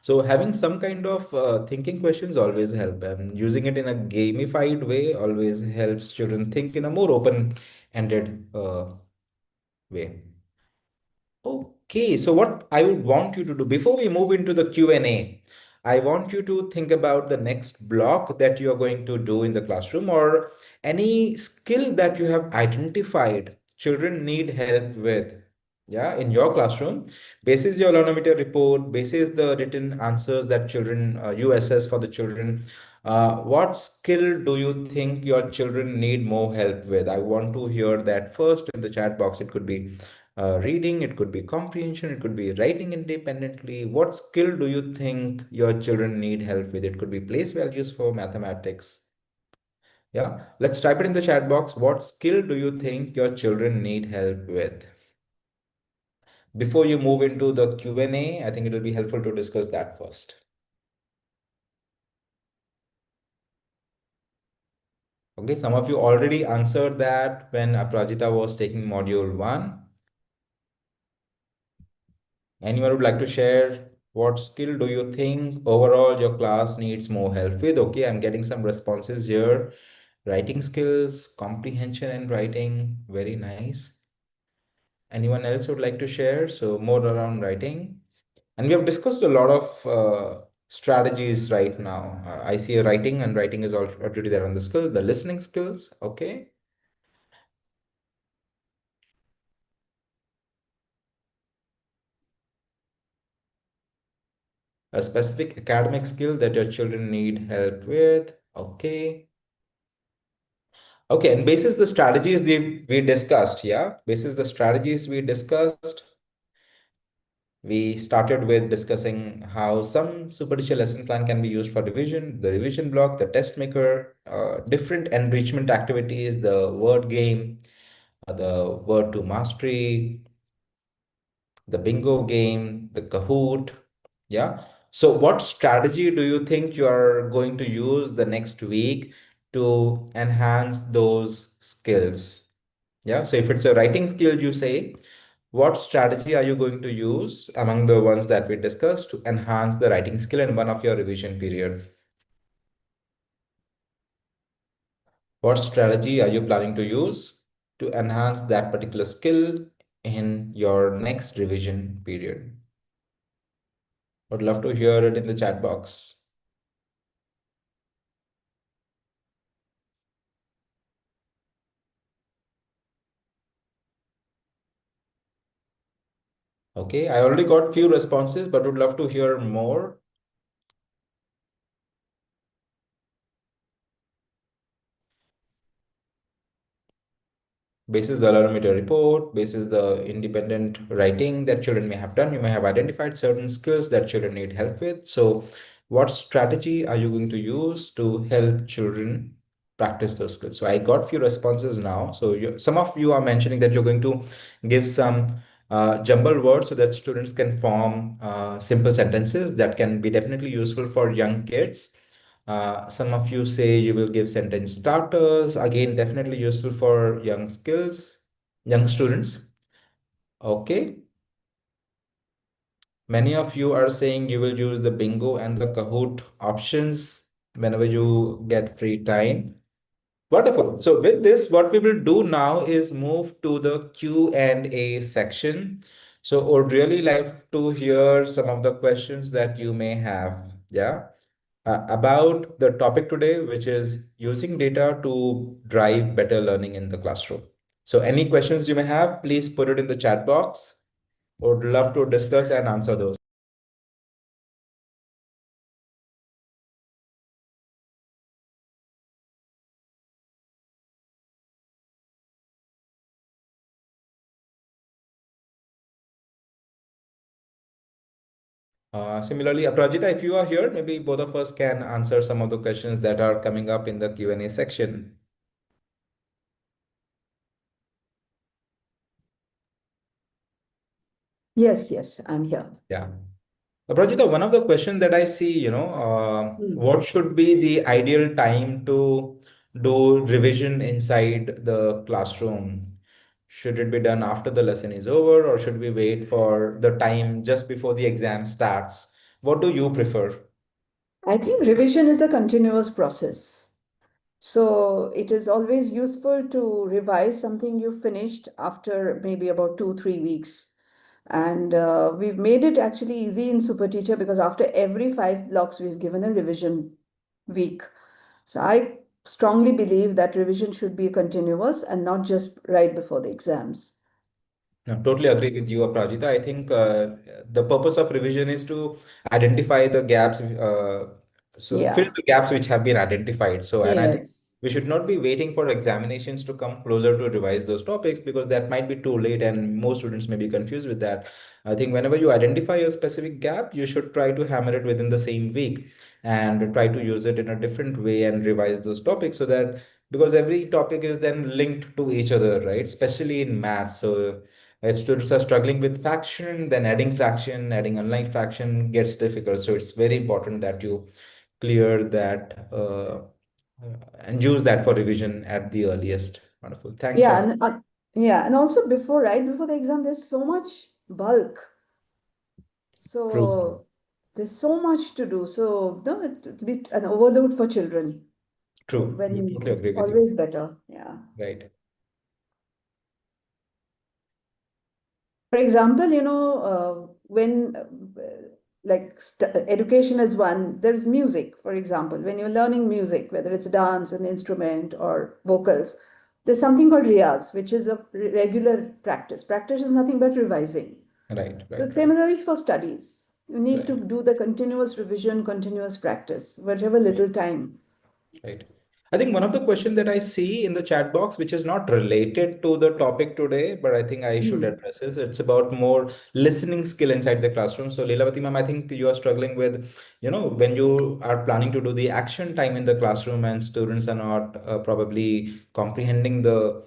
So having some kind of thinking questions always help, and using it in a gamified way always helps children think in a more open-ended way. Okay, so what I would want you to do before we move into the Q&A, I want you to think about the next block that you are going to do in the classroom, or any skill that you have identified children need help with. Yeah, in your classroom, basis your learnometer report, basis the written answers that children you assess for the children. What skill do you think your children need more help with? I want to hear that first in the chat box. It could be reading, it could be comprehension, it could be writing independently. What skill do you think your children need help with? It could be place values for mathematics. Yeah, let's type it in the chat box. What skill do you think your children need help with? Before you move into the Q&A, I think it will be helpful to discuss that first. Okay, some of you already answered that when Aprajita was taking module 1. Anyone would like to share what skill do you think overall your class needs more help with? Okay, I'm getting some responses here. Writing skills, comprehension and writing, very nice. Anyone else would like to share? So more around writing. And we have discussed a lot of strategies right now. I see a writing, and writing is already there on the skill. The listening skills, okay. A specific academic skill that your children need help with, okay. Okay, and basis the strategies we discussed, yeah, basis the strategies we discussed, we started with discussing how some superficial lesson plan can be used for revision, the revision block, the test maker, different enrichment activities, the word game, the word to mastery, the bingo game, the Kahoot. Yeah. So, what strategy do you think you are going to use the next week to enhance those skills? Yeah. So, if it's a writing skill, you say, what strategy are you going to use among the ones that we discussed to enhance the writing skill in one of your revision period? What strategy are you planning to use to enhance that particular skill in your next revision period? Would love to hear it in the chat box. Okay, I already got few responses, but would love to hear more. Basis the allometer report, basis the independent writing that children may have done, you may have identified certain skills that children need help with. So what strategy are you going to use to help children practice those skills? So I got few responses now. So some of you are mentioning that you're going to give some jumble words so that students can form simple sentences that can be definitely useful for young kids. Some of you say you will give sentence starters. Again, definitely useful for young students. Okay. Many of you are saying you will use the bingo and the Kahoot options whenever you get free time. Wonderful. So with this, what we will do now is move to the Q&A section. So I would really like to hear some of the questions that you may have. Yeah. About the topic today, which is using data to drive better learning in the classroom. So any questions you may have, please put it in the chat box. Would love to discuss and answer those. Similarly, Aprajita, if you are here, maybe both of us can answer some of the questions that are coming up in the Q&A section. Yes, yes, I'm here. Yeah. Aprajita, one of the questions that I see, Hmm. what should be the ideal time to do revision inside the classroom? Should it be done after the lesson is over, or should we wait for the time just before the exam starts? What do you prefer? I think revision is a continuous process. So it is always useful to revise something you finished after maybe about 2, 3 weeks. And we've made it actually easy in Super Teacher because after every 5 blocks, we've given a revision week. So I strongly believe that revision should be continuous and not just right before the exams. No, totally agree with you, Aprajita. I think the purpose of revision is to identify the gaps, so fill Yeah. the gaps which have been identified. So, and I think Yes. we should not be waiting for examinations to come closer to revise those topics because that might be too late and most students may be confused with that. I think whenever you identify a specific gap, you should try to hammer it within the same week and try to use it in a different way and revise those topics so that because every topic is then linked to each other, right? Especially in maths. So If students are struggling with fraction, then adding online fraction gets difficult. So it's very important that you clear that and use that for revision at the earliest. Wonderful. Thanks Yeah, for yeah, and also before, right before the exam, there's so much bulk. true. So there's so much to do. So no, it'll be an overload for children True. We when totally it's agree with you. always better. Yeah. Right. For example, when like education is one, there's music, for example, when you're learning music, whether it's dance, an instrument, or vocals, there's something called riyaz, which is a regular practice. Practice is nothing but revising. Right. So Right. Right. similarly for studies, you need to Right. do the continuous revision, continuous practice, whatever Right. little time. Right. I think one of the questions that I see in the chat box, which is not related to the topic today, but I think I should Hmm. address this. It's about more listening skill inside the classroom. So, Leelavati ma'am, I think you are struggling with, when you are planning to do the action time in the classroom and students are not probably comprehending the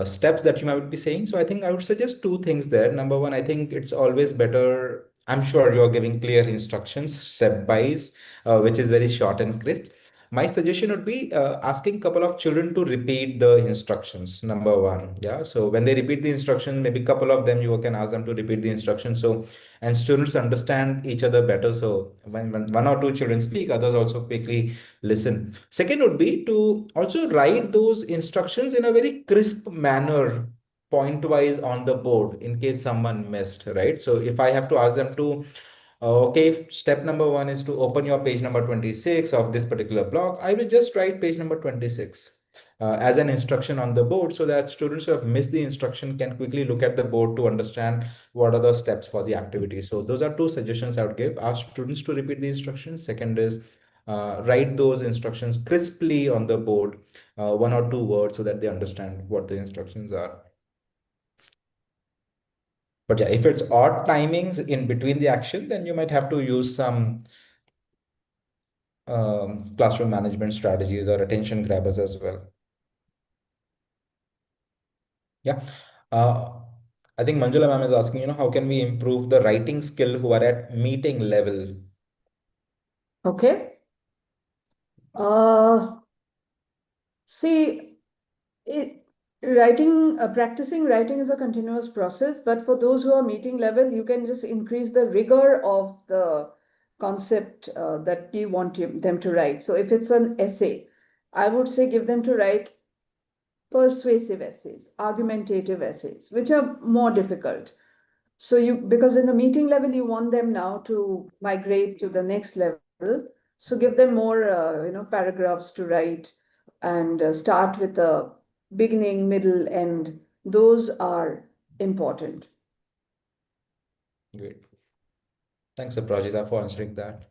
steps that you might be saying. So, I think I would suggest two things there. Number one, I think it's always better. I'm sure you're giving clear instructions, stepwise, which is very short and crisp. My suggestion would be asking couple of children to repeat the instructions. Number one, yeah. So when they repeat the instruction, maybe couple of them you can ask them to repeat the instruction. So and students understand each other better. So when one or two children speak, others also quickly listen. Second would be to also write those instructions in a very crisp manner, point wise on the board in case someone missed, right? So if I have to ask them to okay, step number one is to open your page number 26 of this particular block. I will just write page number 26 as an instruction on the board so that students who have missed the instruction can quickly look at the board to understand what are the steps for the activity. So those are two suggestions I would give. Ask students to repeat the instructions. Second is write those instructions crisply on the board, one or two words so that they understand what the instructions are. But yeah, if it's odd timings in between the action, then you might have to use some classroom management strategies or attention grabbers as well. Yeah. Uh, I think Manjula ma'am is asking, how can we improve the writing skill who are at meeting level? Okay. Uh, See, it, practicing writing is a continuous process, but for those who are meeting level, you can just increase the rigor of the concept that you want them to write. So if it's an essay, I would say give them to write persuasive essays, argumentative essays, which are more difficult. So because in the meeting level, you want them now to migrate to the next level. So give them more, paragraphs to write and start with the beginning, middle, end. Those are important. Great. Thanks, Aprajita, for answering that.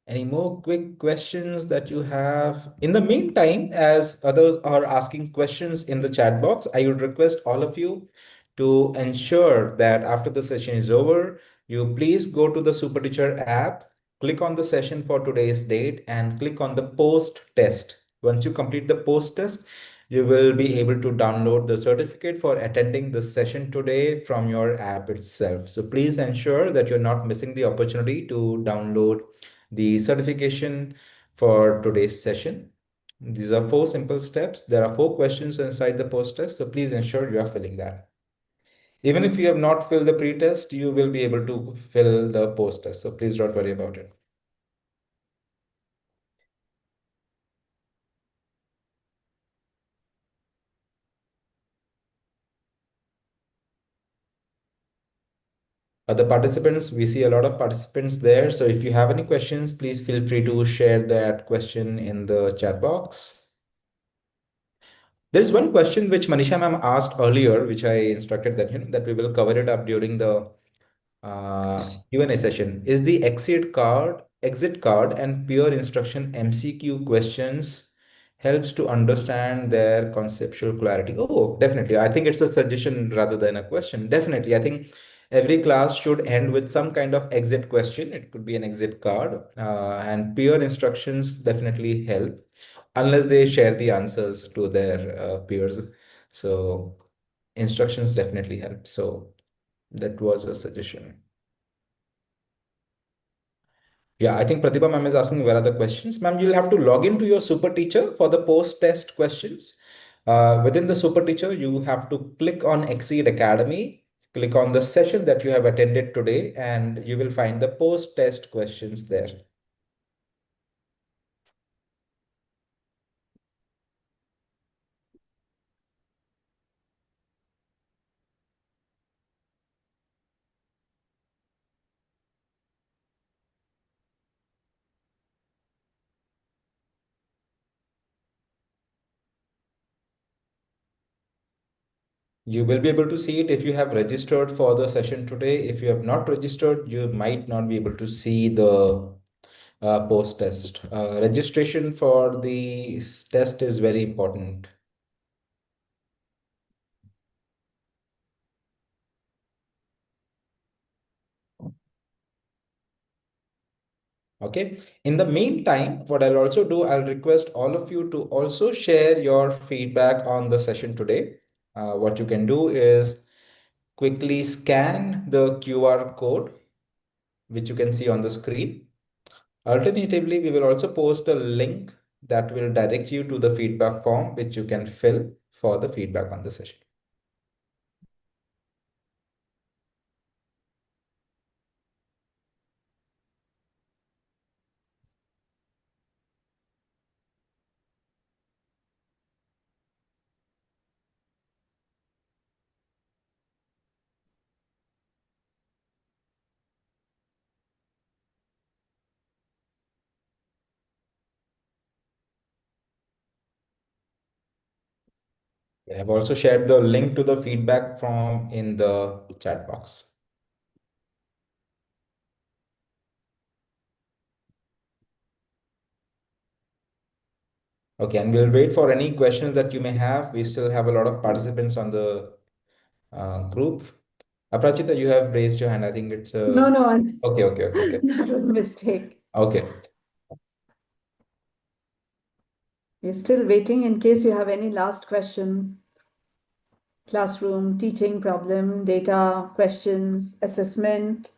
Any more quick questions that you have? In the meantime, as others are asking questions in the chat box, I would request all of you to ensure that after the session is over, you please go to the Super Teacher app, click on the session for today's date, and click on the post test. Once you complete the post test, you will be able to download the certificate for attending the session today from your app itself. So please ensure that you're not missing the opportunity to download the certification for today's session. These are four simple steps. There are four questions inside the post test, so please ensure you are filling that. Even if you have not filled the pre-test, you will be able to fill the post test, so please don't worry about it. Other participants, we see a lot of participants there. So if you have any questions, please feel free to share that question in the chat box. There is one question which Manisha ma'am asked earlier, which I instructed that that we will cover it up during the Q&A session. Is the exit card and peer instruction MCQ questions helps to understand their conceptual clarity? Oh, definitely. I think it's a suggestion rather than a question. Definitely. I think every class should end with some kind of exit question. It could be an exit card, and peer instructions definitely help unless they share the answers to their peers. So instructions definitely help. So that was a suggestion. Yeah, I think Pratibha ma'am is asking where are the questions. Ma'am, you'll have to log into your super teacher for the post-test questions. Within the super teacher, you have to click on Exceed Academy, click on the session that you have attended today, and you will find the post-test questions there. You will be able to see it if you have registered for the session today. If you have not registered, you might not be able to see the post test. Registration for the test is very important. Okay. In the meantime, what I'll also do, I'll request all of you to also share your feedback on the session today. What you can do is quickly scan the QR code, which you can see on the screen. Alternatively, we will also post a link that will direct you to the feedback form, which you can fill for the feedback on the session. I have also shared the link to the feedback form in the chat box. Okay, and we'll wait for any questions that you may have. We still have a lot of participants on the group. Aprachita, you have raised your hand. I think it's No, a... no, Okay, okay, okay, okay. that was a mistake. Okay. We're still waiting in case you have any last question. Classroom, teaching problem, data, questions, assessment.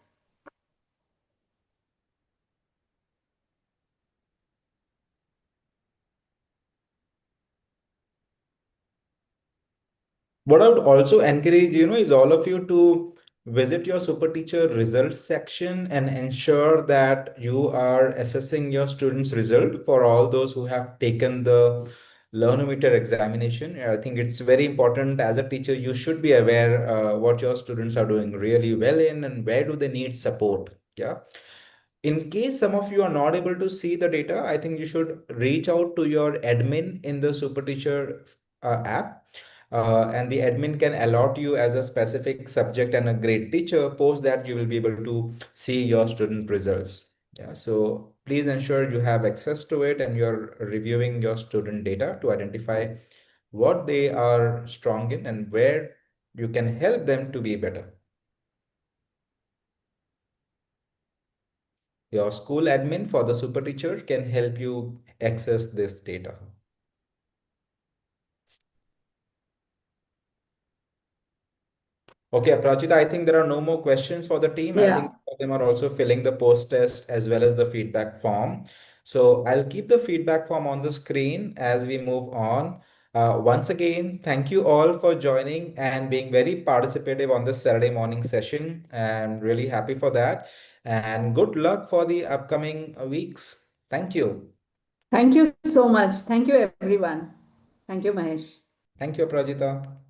What I would also encourage, is all of you to visit your super teacher results section and ensure that you are assessing your students' result for all those who have taken the learnometer examination. I think it's very important as a teacher, you should be aware what your students are doing really well in and where do they need support. Yeah. In case some of you are not able to see the data, I think you should reach out to your admin in the super teacher app, and the admin can allot you as a specific subject and a grade teacher. Post that you will be able to see your student results. Yeah, so please ensure you have access to it and you're reviewing your student data to identify what they are strong in and where you can help them to be better. Your school admin for the super teacher can help you access this data. Okay, Aprachita, I think there are no more questions for the team. I think Yeah. them are also filling the post test as well as the feedback form. So I'll keep the feedback form on the screen as we move on. Once again, thank you all for joining and being very participative on this Saturday morning session. I'm really happy for that. And good luck for the upcoming weeks. Thank you. Thank you so much. Thank you, everyone. Thank you, Mahesh. Thank you, Aprachita.